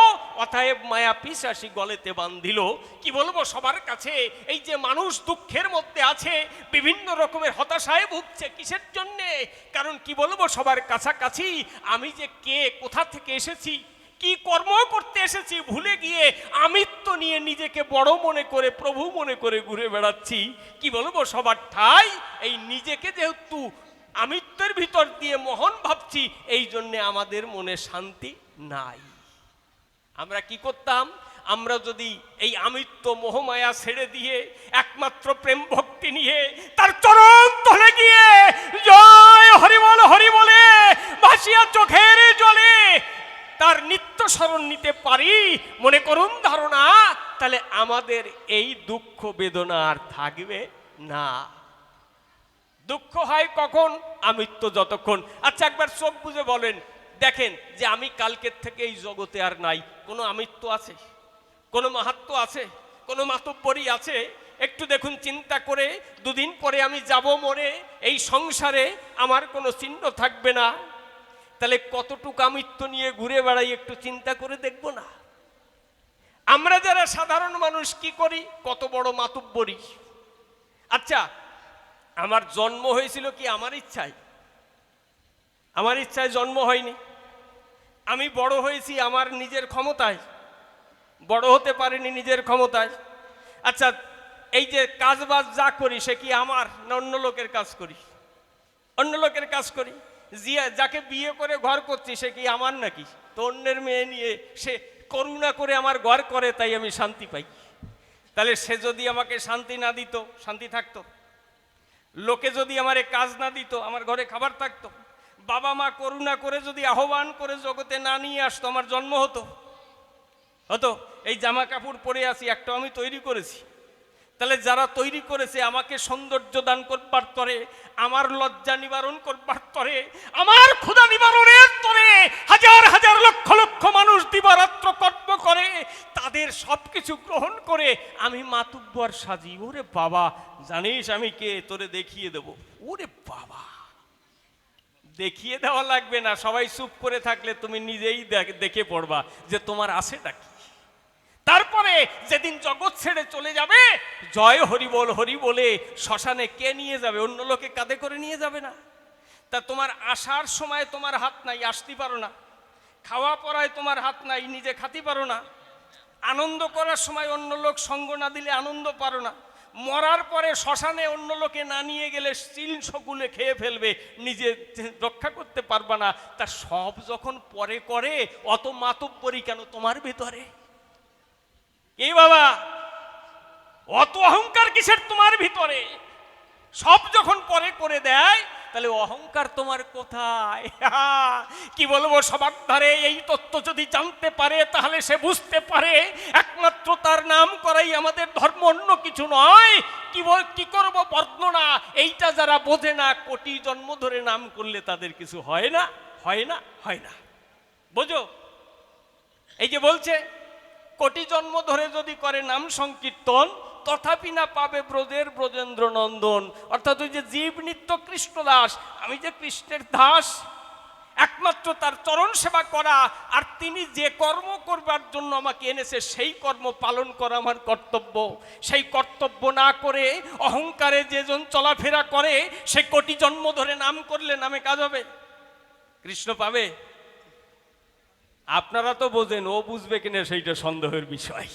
অতএব মায়া পিশাসি গলেতে বান্ধিল। কি বলবো সবার কাছে, এই যে মানুষ দুঃখের মধ্যে আছে, বিভিন্ন রকমের হতাশায় ভুগছে, কিসের জন্যে? কারণ কি বলবো, সবার কাছাকাছি আমি যে কে, কোথা থেকে এসেছি, কি কর্ম করতে এসেছি ভুলে গিয়ে আমিত্ব নিয়ে নিজেকে বড় মনে করে, প্রভু মনে করে ঘুরে বেড়াচ্ছি। কি বলবো, সবার ঠাই এই নিজেকে যেহেতু আমিত্বের ভিতর দিয়ে মহান ভাবছি, এই জন্যে আমাদের মনে শান্তি নাই। আমরা কি করতাম, আমরা যদি এই আমিত্ব মোহমায়া ছেড়ে দিয়ে একমাত্র প্রেম ভক্তি নিয়ে তার চরণ তলে গিয়ে জয় হরি বলে ভাসিয়া চোখের জলে তার নিত্য স্মরণ নিতে পারি, মনে করুন ধারণা, তাহলে আমাদের এই দুঃখ বেদনা আর থাকবে না। দুঃখ হয় কখন, আমিত্ব যতক্ষণ। আচ্ছা একবার চোখ বুজে বলেন, দেখেন যে আমি কালকের থেকে এই জগতে আর নাই, কোনো আমিত্ব আছে, কোনো মাহাত্ম আছে, কোনো মাতব্বরী আছে? একটু দেখুন চিন্তা করে, দুদিন পরে আমি যাব মরে, এই সংসারে আমার কোনো চিহ্ন থাকবে না। তাহলে কতটুকু আমিত্ব নিয়ে ঘুরে বেড়াই, একটু চিন্তা করে দেখব না? আমরা যারা সাধারণ মানুষ কি করি, কত বড় মাতব্বরী। আচ্ছা, আমার জন্ম হয়েছিল কি আমার ইচ্ছায়? আমার ইচ্ছায় জন্ম হয়নি। আমি বড় হয়েছি আমার নিজের ক্ষমতায়, বড় হতে পারিনি নিজের ক্ষমতায়। আচ্ছা, এই যে কাজবাজ যা করি সে কি আমার না অন্য লোকের কাজ করি? অন্য লোকের কাজ করি। যাকে বিয়ে করে ঘর করছি সে কি আমার নাকি? তো অন্যের মেয়ে নিয়ে সে করুণা করে আমার ঘর করে, তাই আমি শান্তি পাই। তাহলে সে যদি আমাকে শান্তি না দিত, শান্তি থাকতো? লোকে যদি আমারে কাজ না দিত, আমার ঘরে খাবার থাকতো? বাবা মা করুণা করে যদি আহ্বান করে জগতে না নিয়ে আসতো, আমার জন্ম হতো? এই জামা কাপড় পরে আছি, একটা আমি তৈরি করেছি। তাহলে যারা তৈরি করেছে আমাকে সৌন্দর্য দান করবার তরে, আমার লজ্জা নিবারণ করবার তরে, আমার ক্ষুধা নিবারণের তরে হাজার হাজার লক্ষ লক্ষ মানুষ দিবারাত্র কর্ম করে, তাদের সবকিছু গ্রহণ করে আমি মাতুব্বর সাজি। ওরে বাবা, জানিস আমি কে? তোরে দেখিয়ে দেব। ওরে বাবা, দেখিয়ে দেওয়া লাগবে না, সবাই চুপ করে থাকলে তুমি নিজেই দেখে পড়বা যে তোমার আছেটা কি। তারপরে যেদিন জগৎ ছেড়ে চলে যাবে, জয় হরি বল হরি বলে শ্মশানে কে নিয়ে যাবে? অন্য লোকে কাঁধে করে নিয়ে যাবে না? তা তোমার আসার সময় তোমার হাত নাই, আসতে পারো না। খাওয়া পড়ায় তোমার হাত নাই, নিজে খাতে পারো না। আনন্দ করার সময় অন্য লোক সঙ্গ না দিলে আনন্দ পারো না। মরার পরে শ্মশানে অন্য লোকে না নিয়ে গেলে চিল সকুলে খেয়ে ফেলবে, নিজে রক্ষা করতে পারবা না। তা সব যখন পরে করে, অত মাতব্বরি কেন তোমার ভিতরে? এই বাবা, অত অহংকার কিসের তোমার ভিতরে? সব যখন পরে করে দেয়, তাহলে অহংকার তোমার কোথায়? কি বলবো, সবার ধারে এই তত্ত্ব যদি জানতে পারে, তাহলে সে বুঝতে পারে একমাত্র তার নাম করাই আমাদের ধর্ম, অন্য কিছু নয়। কি করব বর্ণনা, এইটা যারা বোঝে না, কোটি জন্ম ধরে নাম করলে তাদের কিছু হয় না, হয় না, হয় না। বোঝো, এই যে বলছে কোটি জন্ম ধরে যদি করে নাম সংকীর্তন, তথাপি না পাবে ব্রজের ব্রজেন্দ্র নন্দন। অর্থাৎ ওই যে জীব নিত্য কৃষ্ণ দাস, আমি যে কৃষ্ণের দাস, একমাত্র তার চরণ সেবা করা, আর তিনি যে কর্ম করবার জন্য আমাকে এনেছে সেই কর্ম পালন করা আমার কর্তব্য। সেই কর্তব্য না করে অহংকারে যেজন চলাফেরা করে, সে কোটি জন্ম ধরে নাম করলে নামে কাজ হবে? কৃষ্ণ পাবে? আপনারা তো বোঝেন, ও বুঝবে কিনা সেইটা সন্দেহের বিষয়।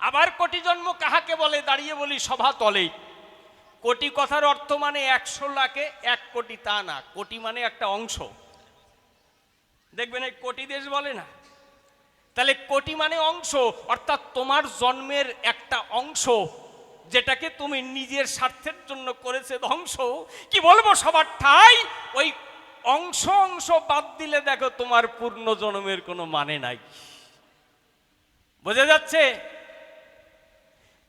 আবার কোটি জন্ম কাহাকে বলে, দাঁড়িয়ে বলি সভা তলে। কোটি কথার অর্থ মানে 100 লাখে 1 কোটি, তা না। কোটি মানে একটা অংশ। দেখবেন এই কোটি দেশ বলে না, তাহলে কোটি মানে অংশ, অর্থাৎ তোমার জন্মের একটা অংশ, যেটাকে তুমি নিজের স্বার্থের জন্য করেছে ধ্বংস। কি বলবো, সবার ঠাই ওই অংশ অংশ বাদ দিলে দেখো তোমার পূর্ণ জন্মের কোনো মানে নাই। বোঝা যাচ্ছে?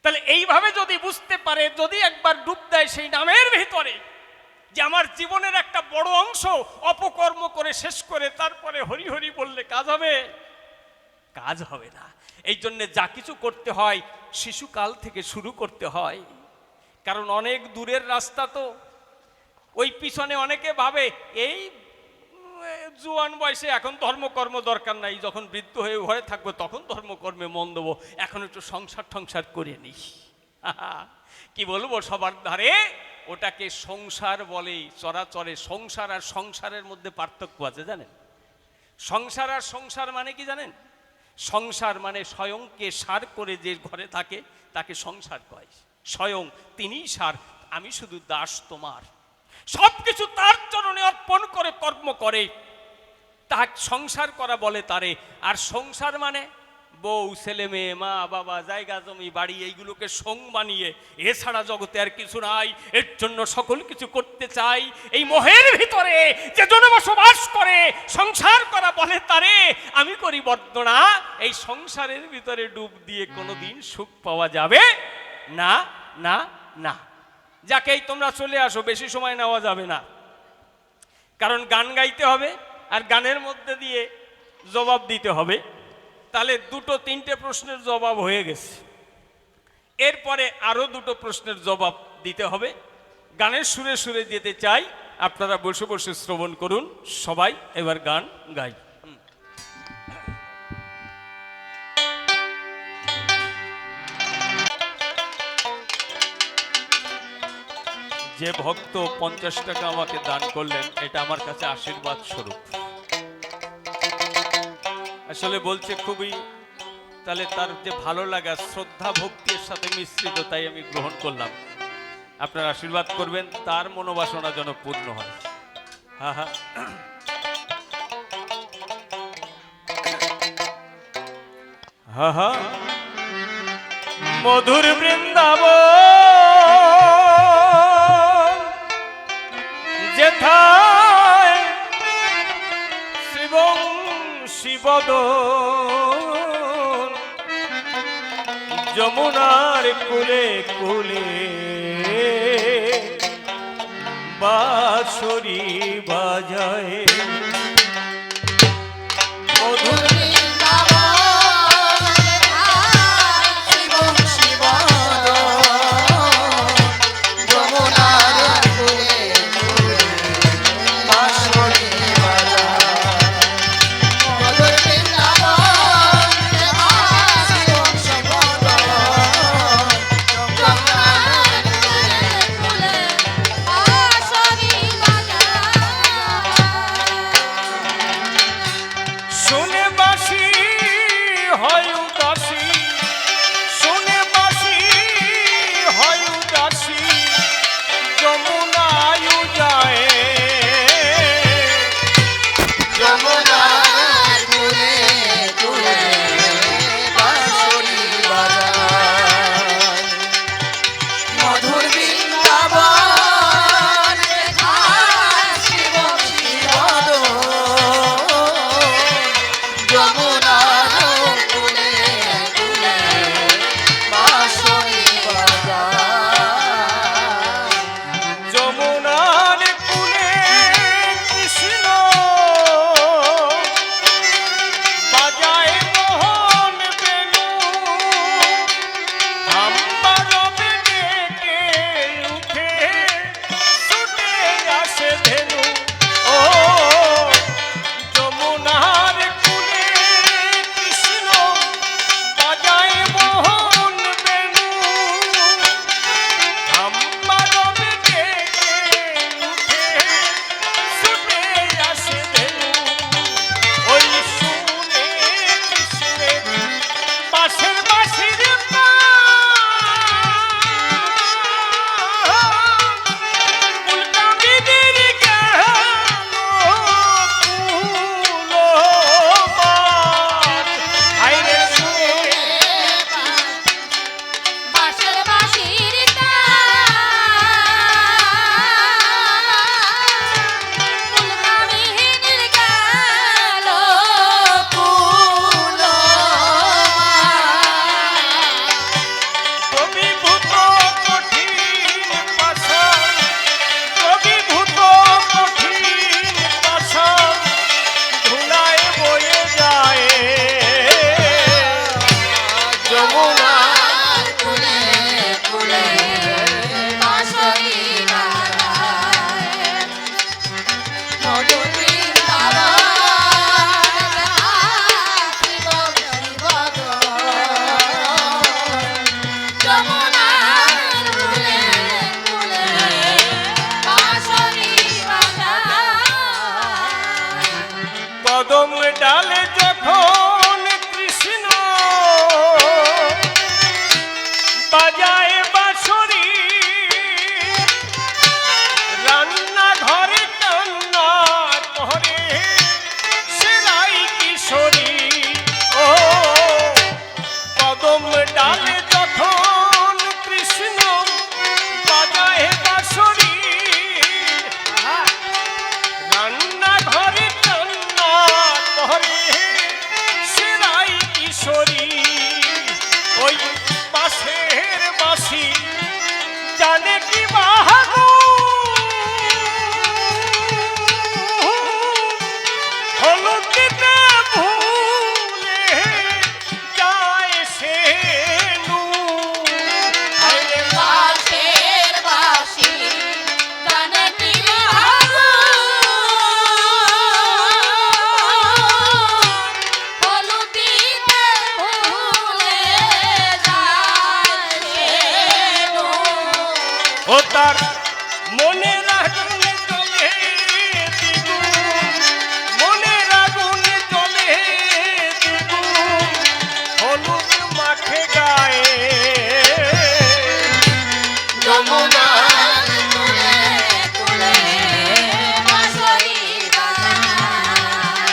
তাহলে এইভাবে যদি বুঝতে পারে, যদি একবার ডুব দেয় সেই নামের ভিতরে, যে আমার জীবনের একটা বড় অংশ অপকর্ম করে শেষ করে তারপরে হরি হরি বললে কাজ হবে? কাজ হবে না। এই জন্যে যা কিছু করতে হয় শিশুকাল থেকে শুরু করতে হয়। কারণ অনেক দূরের রাস্তা তো। ওই পিছনে অনেকে ভাবে এই জোয়ান বয়সে এখন ধর্মকর্ম দরকার নাই, যখন বৃদ্ধ হয়ে ঘরে থাকবো তখন ধর্মকর্মে মন দেবো, এখন একটু সংসার টংসার করে নিই। কি বলবো, সবার ধারে ওটাকে সংসার বলে। চরাচরে সংসার আর সংসারের মধ্যে পার্থক্য আছে জানেন? সংসার আর সংসার মানে কি জানেন? সংসার মানে স্বয়ংকে সার করে যে ঘরে থাকে তাকে সংসার কয়। স্বয়ং তিনিই সার, আমি শুধু দাস তোমার। সবকিছু তার চরণে অর্পণ করে কর্ম করে, তার সংসার করা বলে তারে। আর সংসার মানে বউ, ছেলে মেয়ে, মা বাবা, জায়গা জমি বাড়ি, এইগুলোকে সং বানিয়ে এছাড়া জগতে আর কিছু নাই। এর জন্য সকল কিছু করতে চাই। এই মোহের ভিতরে যে জন বসবাস করে সংসার করা বলে তারে। আমি করি বর্ণনা, এই সংসারের ভিতরে ডুব দিয়ে কোনোদিন সুখ পাওয়া যাবে না, না, না। যাকেই তোমরা চলে আসো, বেশি সময় নেওয়া যাবে না, কারণ গান গাইতে হবে আর গানের মধ্যে দিয়ে জবাব দিতে হবে। তাহলে 2-3টে প্রশ্নের জবাব হয়ে গেছে। এরপরে আরো 2টো প্রশ্নের জবাব দিতে হবে। গানের সুরে সুরে যেতে চাই, আপনারা বসে বসে শ্রবণ করুন। সবাই এবার গান গাই। যে ভক্ত 50 টাকা আমাকে দান করলেন, এটা আমার কাছে আশীর্বাদ স্বরূপ। আসলে বলছে খুবই, তাহলে তার যে ভালো লাগা শ্রদ্ধা ভক্তির সাথে মিশ্রিত, তাই আমি গ্রহণ করলাম। আপনারা আশীর্বাদ করবেন তার মনোবাসনা যেন পূর্ণ হয়। হা হা। হা হা। মধুর বৃন্দাবন যেথায় শিবং শিবদন, যমুনার কুলে কুলে বাঁশরি বাজায়। মধুর যমুনার কুলে কুলে বাঁশরি উদাসী শুনে বাসি হয় উদাসী যমুনায় যায় যমুনার কূলে কূলে বাঁশরি বাজায় মধুর বৃন্দাবন দেখায় শিব শিবদ যমুনার কূলে কূলে বাঁশরি বাজায় যমুনার কূলে কৃষ্ণ বাজায় মোহন বেণু আম্বার বেগে উঠে ছুটে আসে ধেনু ও যমুনার কূলে কৃষ্ণ বাজায় মোহন বেণু আম্বার বেগে উঠে ছুটে আসে ধেনু ওই শুনে কৃষ্ণের বাঁশের বাঁশির উল্কাবিদের গেল কুলমান হায়রে শুনে বাঁশের বাঁশির কুলকামিনীর গেল কুলমান কবিভূত কঠিন পাষাণ কবিভূত কঠিন পাষাণ ধুলায় বয়ে যায় যমুনার কূলে কূলে বাঁশরি বাজায় মধুর বৃন্দাবন শিব শিবদ যমুনার কূলে কূলে বাঁশরি বাজায় কদম ডালে যখন কৃষ্ণ বাজায় বাঁশরি রান্না ঘরে কান্না করে সেলাই কিশোরী ও কদম ডালে যখন কৃষ্ণ বাজায় বাঁশরি রান্না ঘরে কান্না করে সেলাই কিশোরী ওই পাশের বাসি জানে কি বাহাদু হলুদ দিতে ভুলে যায় সে নু হায়রে বাঁশের বাঁশি জানে কি হলুদিতে ভুলে যায় সে ও তার মনের আগুন জ্বলে দ্বিগুণ মনের আগুন জ্বলে দ্বিগুণ হলুদ মাখে গায়ে যমুনার কূলে কূলে বাঁশরি বাজায়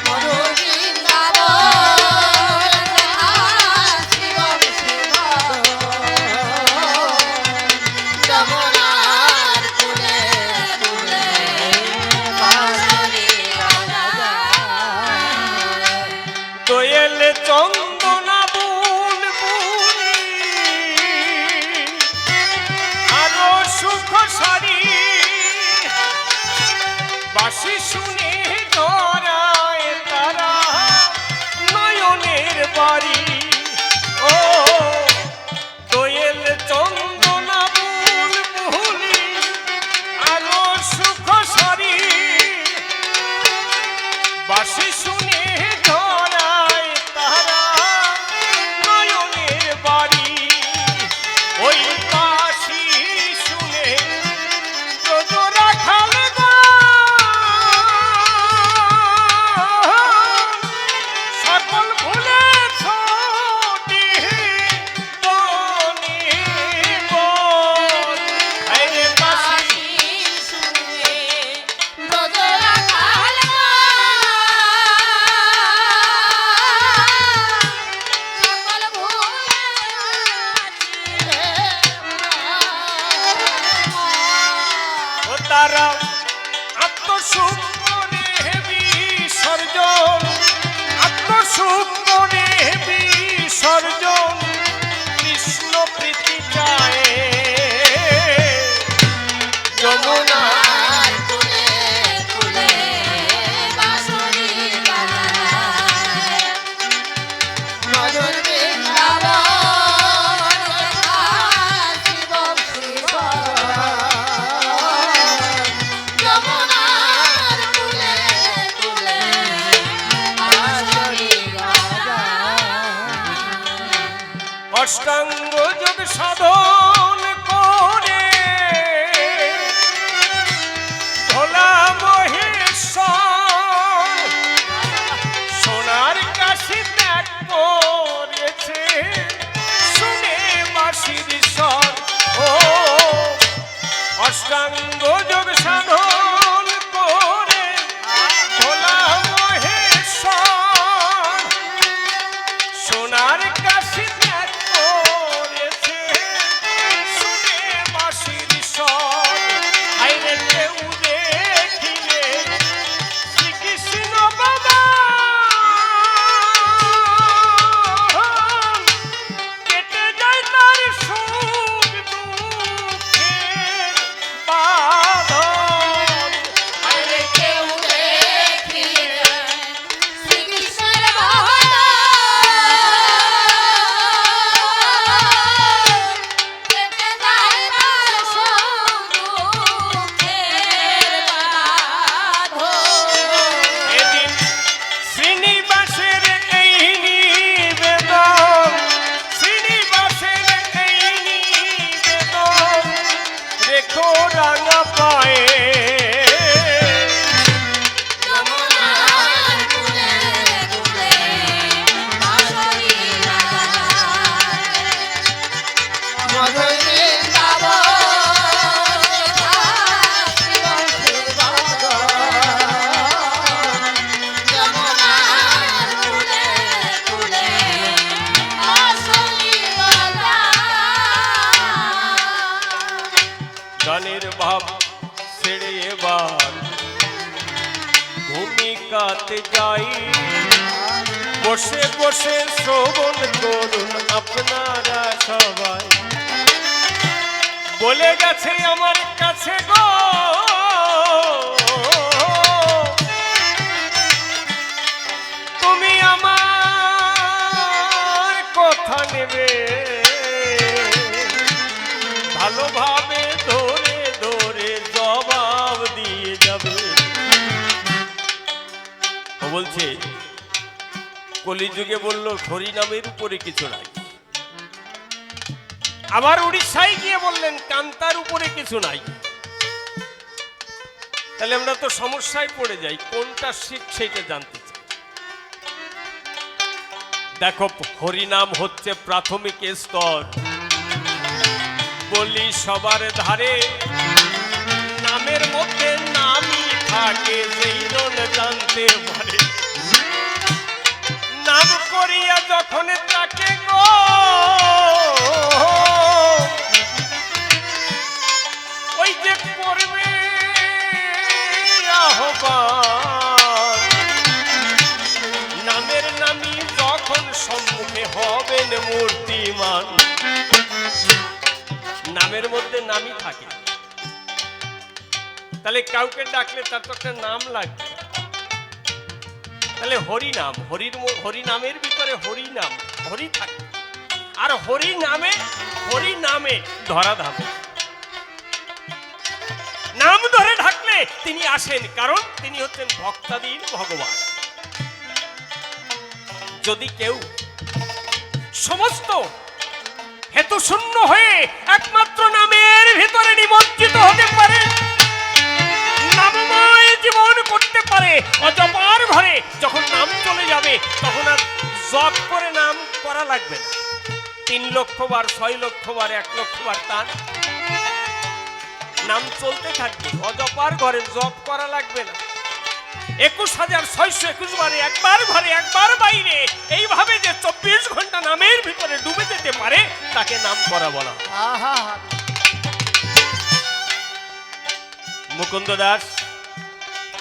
মধুর বৃন্দাবন দেখায় শিব শিবদ অষ্টাঙ্গ যোগ সাধন করে ভোলা মহেশ্বর সোনার কাশি ত্যাগ করেছে শুনে বাঁশির স্বর। ও অষ্টাঙ্গ যোগ সাধন করে ভোলা মহেশ্বর সোনার কাশি ত্যাগ করেছে শুনে বাঁশির স্বর। আইরে কেউ দেখিলে শ্রীকৃষ্ণ বাবা কেটে যায় তার সুখ দুঃখের বাঁধন। আরে কেউ দেখিলে শ্রীকৃষ্ণের বাহন কেটে যায় তার সুখ দুঃখের বাঁধন। এদিন শ্রীনিবাসের এই নিবেদন শ্রীনিবাসের এই নিবেদন রেখো রাঙা পায়ে যমুনার কূলে কূলে বাঁশরি বাজায় গাবো শ্রীবংশীর বাদন। যমুনার কূলে কূলে বাঁশরি বাজায়। গানের ভাব ছেড়ে এবার ভূমিকাতে যাই বসে বসে শ্রবণ করুন আপনারা সবাই। বলে গেছে আমার কাছে গো তুমি আমার কথা নেবে ভালোভাবে ধরে ধরে জবাব দিয়ে যাবে। ও বলছে কলিযুগে বলল হরি নামের উপরে কিছু নাই। আবার উড়িষ্যায় গিয়ে বললেন কান্তার উপরে কিছু নাই। তাহলে আমরা তো সমস্যায় পড়ে যাই, কোনটা ঠিক সেইটা জানতে চাই। দেখো হরিনাম হচ্ছে প্রাথমিক স্তর। বলি সবার ধারে নামের মধ্যে নামই থাকে সেই জন জানতে পারে। নাম করিয়া যখন তাকে গো ওই যে করবে আহ্বান নামের নামই যখন সম্মুখে হবেন মূর্তিমান। নামের মধ্যে নামই থাকে, তাহলে কাউকে ডাকলে তার তো একটা নাম লাগবে। তাহলে হরিনাম হরিনামের ভিতরে হরিনাম হরি থাকে আর হরিনামে ধরাধামে নাম ধরে ঢাকলে তিনি আসেন, কারণ তিনি হচ্ছেন ভক্তাধীন ভগবান। যদি কেউ সমস্ত হেতু শূন্য হয়ে একমাত্র নামের ভিতরে নিমজ্জিত হতে পারে, নামময় জীবন করতে পারে, অজপার ঘরে যখন নাম চলে যাবে তখন আর জপ করে নাম করা লাগবে না। 3 লক্ষ বার 6 লক্ষ বার 1 লক্ষ বার তার নাম চলতে থাকবে, অজপার ঘরে জপ করা লাগবে না। 21,621 বারে একবার ঘরে একবার বাইরে এইভাবে যে 24 ঘন্টা নামের ভিতরে ডুবে যেতে পারে তাকে নাম করা বলা হয়। মুকুন্দ দাস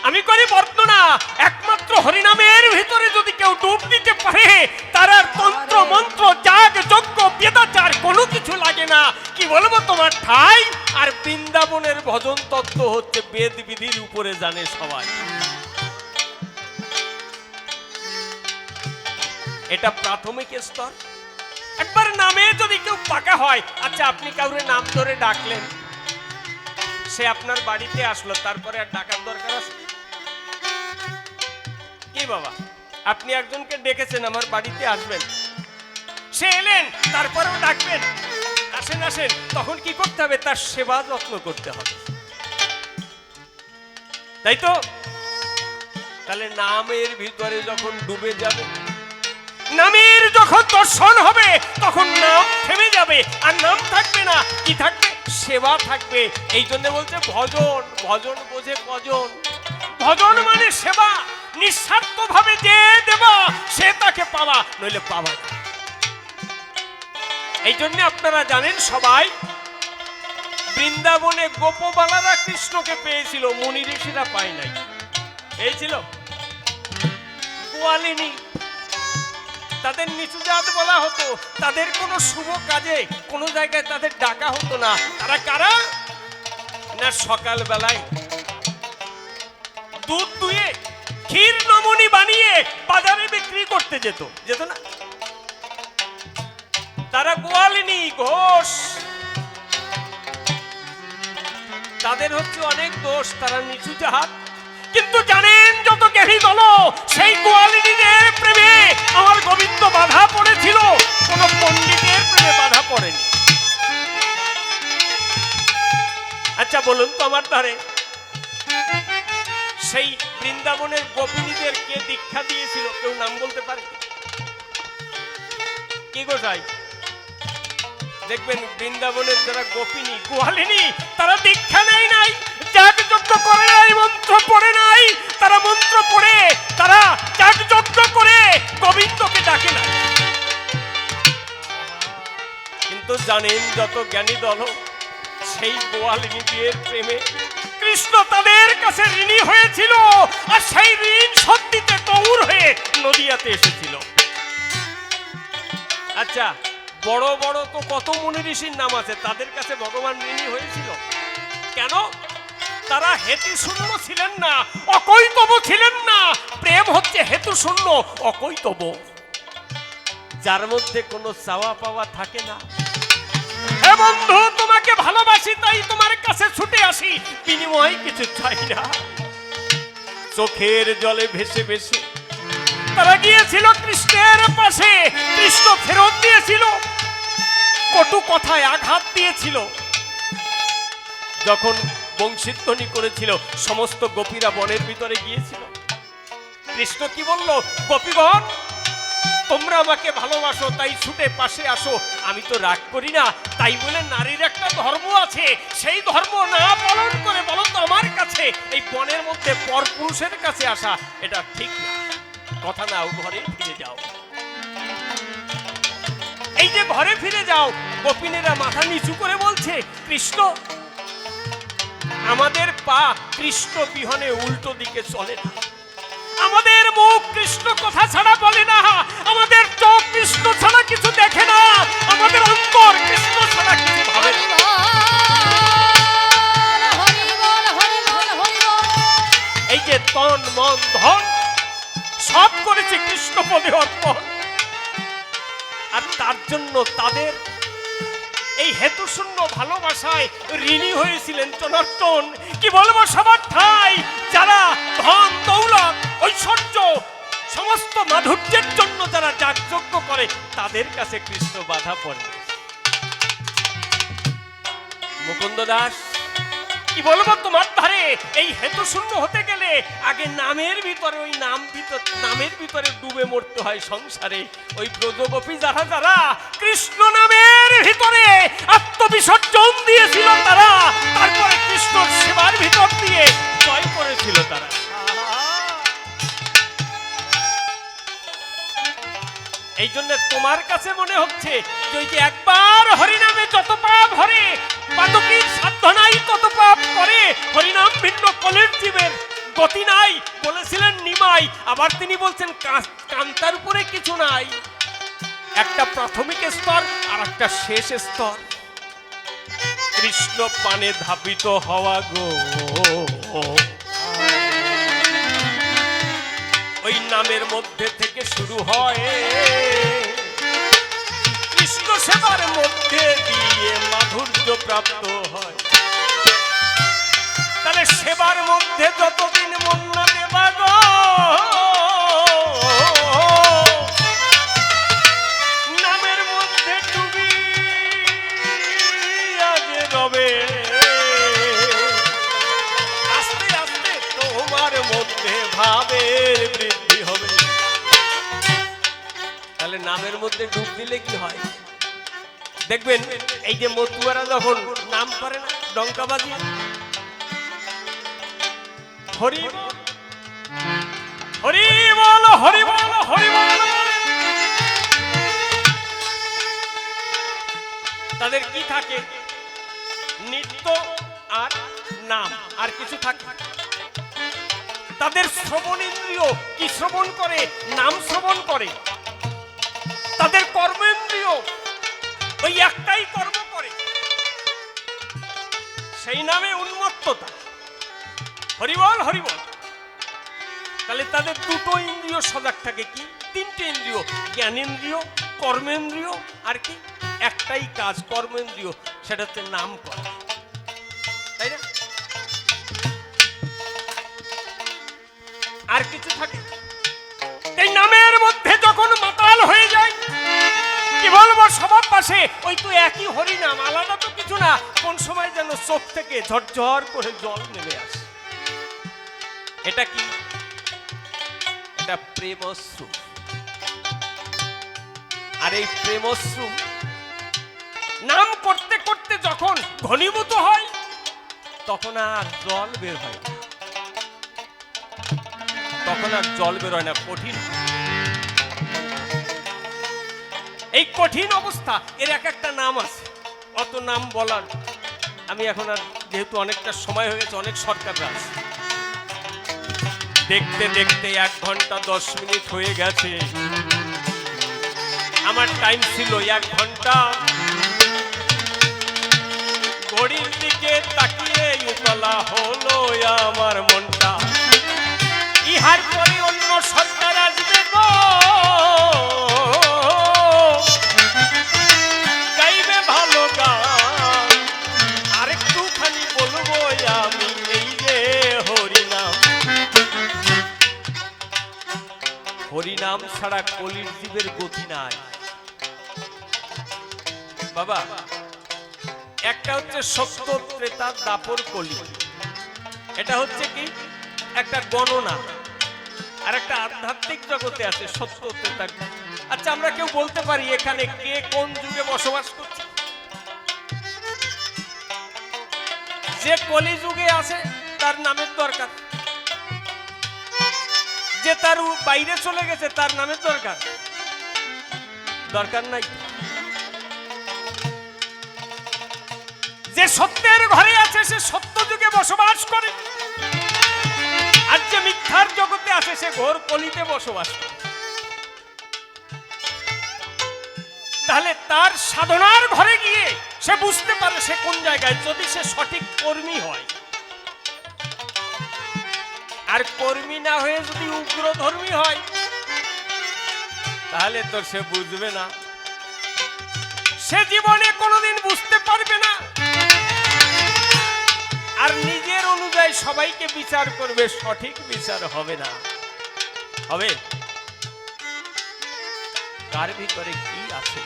আমি করি বর্ণনা, একমাত্র হরিনামের ভিতরে যদি কেউ ডুব দিতে পারে তার আর তন্ত্র মন্ত্র যাগ যজ্ঞ বেদাচার কোনো কিছু লাগে না। কি বলবো তোমার ঠাই আর বৃন্দাবনের ভজন তত্ত্ব হচ্ছে বেদ বিধির উপরে জানে সবাই। এটা প্রাথমিক স্তর। একবার নামে যদি কেউ পাকা হয়, আচ্ছা আপনি কাউরে নাম ধরে ডাকলেন, সে আপনার বাড়িতে আসলো, তারপরে আর ডাকার দরকার আছে কি বাবা? আপনি একজনকে ডেকেছেন আমার বাড়িতে আসবেন, সে এলেন, তারপরেও ডাকবেন আসেন আসেন, তখন কি করতে হবে? তার সেবা যত্ন করতে হবে, তাই তো? তাহলে নামের ভিতরে যখন ডুবে যাবে, নামের যখন দর্শন হবে, তখন নাম থেমে যাবে, আর নাম থাকবে না, কি থাকবে? সেবা থাকবে। এই জন্য বলছে ভজন। ভজন বোঝে কজন? ভজন মানে সেবা, নিঃস্বার্থ ভাবে যে দেবা সে তাকে পাওয়া, নইলে পাওয়া না। এই জন্য আপনারা জানেন সবাই, বৃন্দাবনে গোপবালারা কৃষ্ণকে পেয়েছিল, মুনি ঋষিরা পায় নাই। পেয়েছিল গোয়ালিনী, তাদের নিচু জাত বলা হতো, তাদের কোনো শুভ কাজে কোনো জায়গায় তাদের ডাকা হতো না। তারা কারা? না সকাল বেলায় দুধ দুয়ে ক্ষীর নমুনি বানিয়ে বাজারে বিক্রি করতে যেত, যেত না? তারা গোয়ালিনী, ঘোষ। তাদের হচ্ছে অনেক দোষ, তারা নিচু জাত। কিন্তু জানেন যত জ্ঞানী দল, সেই গোয়ালিনীদের প্রেমে আমার গোবিন্দ বাধা পড়েছিল, কোন পণ্ডিতের প্রেমে বাধা পড়েনি। আচ্ছা বলুন তো আমার ধারে, সেই বৃন্দাবনের গোপিনীদের কে দীক্ষা দিয়েছিল? কেউ নাম বলতে পারে? কি গোসাই? দেখবেন বৃন্দাবনের যারা গোপিনী, গোয়ালিনী, তারা দীক্ষা নেয় নাই, যাগযজ্ঞ করে নাই, মন্ত্র পড়ে নাই। তারা মন্ত্র পড়ে, তারা যাগযজ্ঞ করে গোবিন্দকে ডাকে না। কিন্তু জানেন যত জ্ঞানী দল, সেই গোয়ালিনীদের প্রেমে কৃষ্ণ তাদের কাছে ঋণী হয়েছিল, আর সেই ঋণ শোধ দিতে তৌর হয়ে নদিয়াতে এসেছিল। আচ্ছা, বড় বড় তো কত মুনি ঋষির নাম আছে, তাদের কাছে ভগবান ঋণী হয়েছিল কেন? তারা হেতু শূন্য ছিলেন না, অকৈতব ছিলেন না। প্রেম হচ্ছে হেতু শূন্য, অকৈতব, যার মধ্যে কোনো চাওয়া পাওয়া থাকে না। হে বন্ধু, তোমাকে ভালোবাসি তাই তোমার কাছে ছুটে আসি, বিনিময় কিছু চাই না। চোখের জলে ভেসে ভেসে তারা গিয়েছিল কৃষ্ণের পাশে, কৃষ্ণ ফেরত দিয়েছিল, কটু কথায় আঘাত দিয়েছিল। যখন বংশীধ্বনি করেছিল, সমস্ত গোপীরা বনের ভিতরে গিয়েছিল। কৃষ্ণ কি বলল? গোপীগণ, তোমরা আমাকে ভালোবাসো তাই ছুটে পাশে আসো, আমি তো রাগ করি না। তাই বলে নারীর একটা ধর্ম আছে, সেই ধর্ম না পালন করে বলো তো আমার কাছে এই বনের মধ্যে পরপুরুষের কাছে আসা এটা ঠিক না। কথা নাও, ঘরে ফিরে যাও। এই যে ঘরে ফিরে যাও, গোপিনীরা মাথা নিচু করে বলছে, কৃষ্ণ, আমাদের পা কৃষ্ণ বিহনে উল্টো দিকে চলে না, আমাদের মুখ কৃষ্ণ কথা ছাড়া বলে না, আমাদের চোখ কৃষ্ণ ছাড়া কিছু দেখে না, আমাদের অন্তর কৃষ্ণ ছাড়া কিছু ভাবে না। এই যে তন মন ধন সব করেছে কৃষ্ণ পদে অর্পণ, আর তার জন্য তাদের এই হেতুশূন্য ভালোবাসায় ঋণী হয়েছিলেন জনার্দন। কি বলবো, সবার ঠাই যারা ধন দৌলত ঐশ্বর্য সমস্ত মাধুর্যের জন্য যারা যাগযজ্ঞ করে, তাদের কাছে কৃষ্ণ বাধা পড়ে। মুকুন্দ দাস, কি বলবো তোমার ধারে, এই হেতুশূন্য হতে গেলে আগে নামের ভিতরে, ওই নামের ভিতরে ডুবে মরতে হয় সংসারে। ওই ব্রজগোপী যারা যারা কৃষ্ণ নামের ভিতরে আত্মবিসর্জন দিয়েছিল, তারা তারপরে কৃষ্ণর সেবার ভিতর দিয়ে জয় করেছিল তারা। এই জন্য তোমার কাছে মনে হচ্ছে যে ওই যে একবার হরিনামে যত পাপ হরে, পাতকীর সাধ্য নাই তত পাপ করে, হরিনাম ভিন্ন কলের জীবের গতি নাই বলেছিলেন নিমাই। আবার তিনি বলছেন কান্তার উপরে কিছু নাই, একটা প্রাথমিক স্তর আর একটা শেষ স্তর। কৃষ্ণ পানে ধাবিত হওয়া গো, ওই নামের মধ্যে থেকে শুরু হয়, কৃষ্ণ সেবার মধ্যে দিয়ে মাধুর্য প্রাপ্ত হয়। তাহলে সেবার মধ্যে যতদিন মন না দেবা গো, নামের নামের মধ্যে ডুব দিলে কি হয় দেখবেন, এই যে মতুয়ারা যখন নাম করে না ডঙ্কাবাজি, হরি বল হরি বল হরি বল হরি বল, তাদের কি থাকে? নৃত্য আর নাম, আর কিছু থাকে? তাদের শ্রবণ ইন্দ্রিয় কি শ্রবণ করে? নাম শ্রবণ করে। তাদের কর্মেন্দ্রিয় ওই একটাই কর্ম করে, সেই নামে উন্মত্ততা, হরিবল হরিবল। তাহলে তাদের দুটো ইন্দ্রিয় সজাগ থাকে, কি তিনটে ইন্দ্রিয়, জ্ঞানেন্দ্রিয়, কর্মেন্দ্রিয়, আর কি একটাই কাজ কর্মেন্দ্রিয়, সেটা হচ্ছে নাম করা, তাই না? আর কিছু থাকে? এই নামের মধ্যে যখন মাতাল হয়ে যায়, কি বলবো, সবার পাশে ওই তো একই হরি নাম, আলাদা তো কিছু না, কোন সময় যেন চোখ থেকে ঝরঝর করে জল নেমে আসে। এটা কি? এটা প্রেমশ্রু। আর এই প্রেমশ্রু নাম করতে করতে যখন ঘনীভূত হয়, তখন আর জল বের হয় না, তখন আর জল বের হয় না, কঠিন। এই কঠিন অবস্থা, এর এক একটা নাম আছে, অত নাম বলার আমি এখন আর, যেহেতু অনেকটা সময় হয়ে গেছে, অনেক সরকাররা আছে, দেখতে দেখতে 1 ঘন্টা 10 মিনিট হয়ে গেছে। আমার টাইম ছিল 1 ঘন্টা। ঘড়ির দিকে তাকিয়ে উতলা হলো আমার মনটা, ইহার পরে অন্য সরকার আসবে গো, গাইবে ভালো গান, আরেকটুখানি বলবো আমি এই যে হরিনাম। হরিনাম ছাড়া কলির জীবের গতি নাই বাবা। একটা হচ্ছে সত্য ত্রেতা দাপর কলি, এটা হচ্ছে কি একটা গণনা, আর একটা আধ্যাত্মিক জগতে আছে সত্য ত্রেতা। আচ্ছা, আমরা কেউ বলতে পারি এখানে কে কোন যুগে বসবাস করছে? যে কলি যুগে আছে তার নামের দরকার, যে তার বাইরে চলে গেছে তার নামের দরকার দরকার নাই। যে সত্যের ঘরে আছে সে সত্য যুগে বসবাস করে, আর যে মিথ্যার জগতে আছে সে ঘোর কলিতে বসবাস করে। তাহলে তার সাধনার ঘরে গিয়ে সে বুঝতে পারে সে কোন জায়গায়, যদি সে সঠিক কর্মী হয়। আর কর্মী না হয়ে যদি উগ্রধর্মী হয়, তাহলে তো সে বুঝবে না, সে জীবনে কোনোদিন বুঝতে পারবে না। আর নিজের অনুযায়ী সবাইকে বিচার করবে, সঠিক বিচার হবে না। হবে কার ভিতরে কি আছে?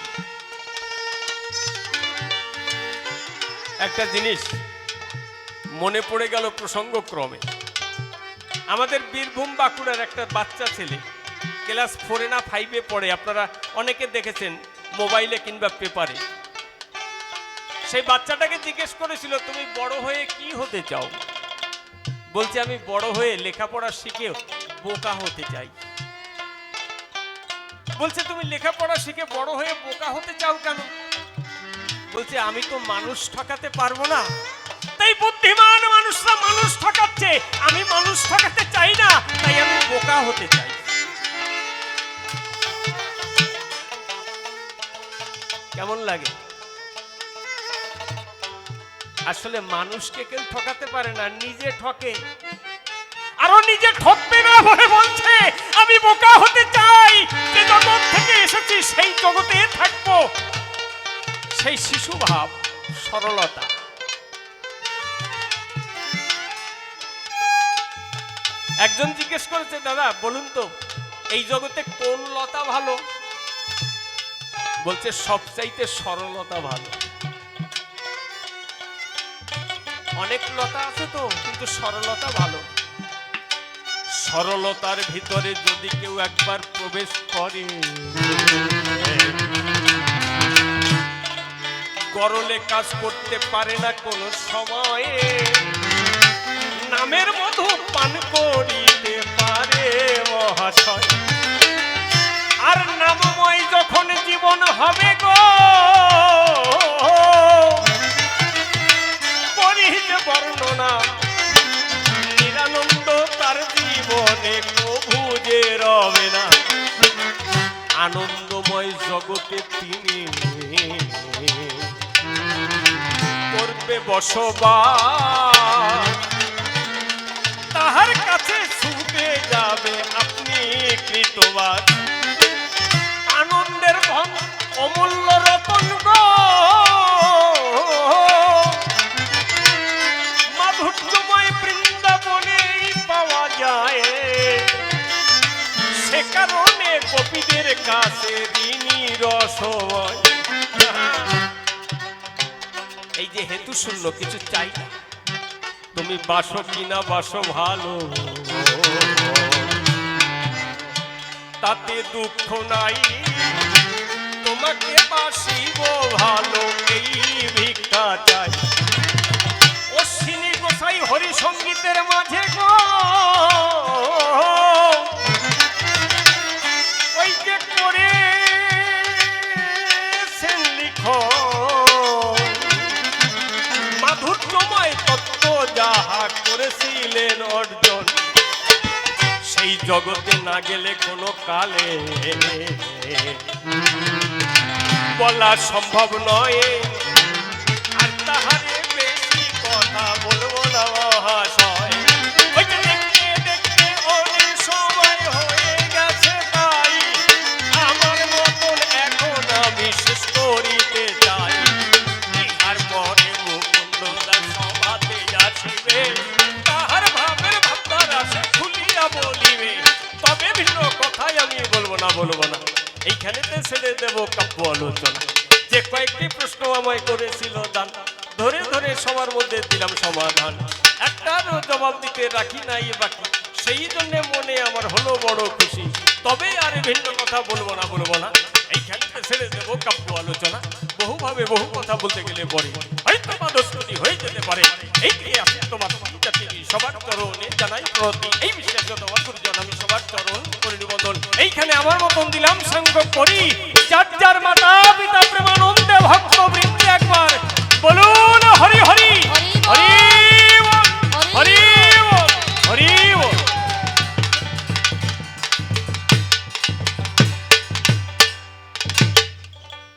একটা জিনিস মনে পড়ে গেল প্রসঙ্গক্রমে, আমাদের বীরভূম বাঁকুড়ার একটা বাচ্চা ছেলে, ক্লাস 4 না 5 পড়ে, আপনারা অনেকে দেখেছেন মোবাইলে কিংবা পেপারে। সেই বাচ্চাটাকে জিজ্ঞেস করেছিল, তুমি বড় হয়ে কি হতে চাও? বলছে, আমি বড় হয়ে লেখাপড়া শিখে বোকা হতে চাই। বলছে, তুমি লেখাপড়া শিখে বড় হয়ে বোকা হতে চাও কেন? বলছে, আমি তো মানুষ ঠকাতে পারবো না, তাই বুদ্ধিমান মানুষরা মানুষ ঠকাচ্ছে, আমি মানুষ ঠকাতে চাই না, তাই আমি বোকা হতে চাই। কেমন লাগে? আসলে মানুষকে কেউ ঠকাতে পারে না, নিজে ঠকে। আরো নিজে ঠকবে না বলে বলছে, আমি বোকা হতে চাই, যে জগৎ থেকে এসেছি সেই জগতে থাকবো। সেই শিশু ভাব, সরলতা। একজন জিজ্ঞেস করেছে, দাদা বলুন তো এই জগতে কোন লতা ভালো? বলছে, সবচাইতে সরলতা ভালো। অনেক লতা আছে তো, কিন্তু সরলতা ভালো। সরলতার ভিতরে যদি কেউ একবার প্রবেশ করে, গরলে কাজ করতে পারে না কোনো সময়ে, নামের মধু পান করিতে পারে মহাশয়। আর নামময় যখন জীবন হবে গো, করিতে বর্ণনা, নিরানন্দ তার জীবনে কভু যে রবে না। আনন্দময় জগতে তিনি করবে বসবাস, তাহার কাছে ছুটে যাবে আপনি কৃতবাস। আনন্দের ধন অমূল্য রতন গো, মাধুর্যময় বৃন্দাবনেই পাওয়া যায়। সে কারণে গোপীদের কাছে ঋণী রসময়। এই যে হেতু শূন্য কিছু চাই না, তুমি বাসো কিনা বাসো ভালো, তাতে দুঃখ নাই, তোমাকে বাসিব ভালো, এই ভিক্ষা চাই। অশ্বিনী গোসাই হরি সঙ্গীতের মাঝে গো, ওই যে করে লিখো মাধুর্যময় তত্ত্ব যাহা করেছিলেন অর্জন, সেই জগতে না গেলে কোনো কালে বলা সম্ভব নয়। আর তাহারে বেশি কথা বলবো না মহাশয়। ওই যে দেখতে দেখতে অনেক সময় হয়ে গেছে, তাই আমার মতন এখন আমি শেষ করিতে চাই। ইহার পরে মুকুন্দ দাস সভাতে আসিবে, তাহার ভাবের ভাবনার আসে খুলিয়া বলিবে, তবে ভিন্ন কথাই আমি বলবো না। এইখানেতে ছেড়ে দেব কাব্য আলোচনা। যে কয়েকটি প্রশ্ন আমায় করেছিল দান, ধরে ধরে সবার মধ্যে দিলাম সমাধান, একটারও জবাব দিতে রাখি নাই বাকি, সেই জন্য মনে আমার হলো বড় খুশি। তবে আর ভিন্ন কথা বলবো না। এইখানেতে ছেড়ে দেব কাব্য আলোচনা। বহুভাবে বহু কথা বলতে গেলে পরে হয়তো বাদস্তুতি হয়ে যেতে পারে। এইদিকে আসে তোমার সবার চরণে জানাই প্রতি, এই বিশ্বাস তোমার গুরুজন আমি সবার চরণ করে নিবন্ধন। এইখানে আমার মতন দিলাম সঙ্গ করি, যার যার মাতা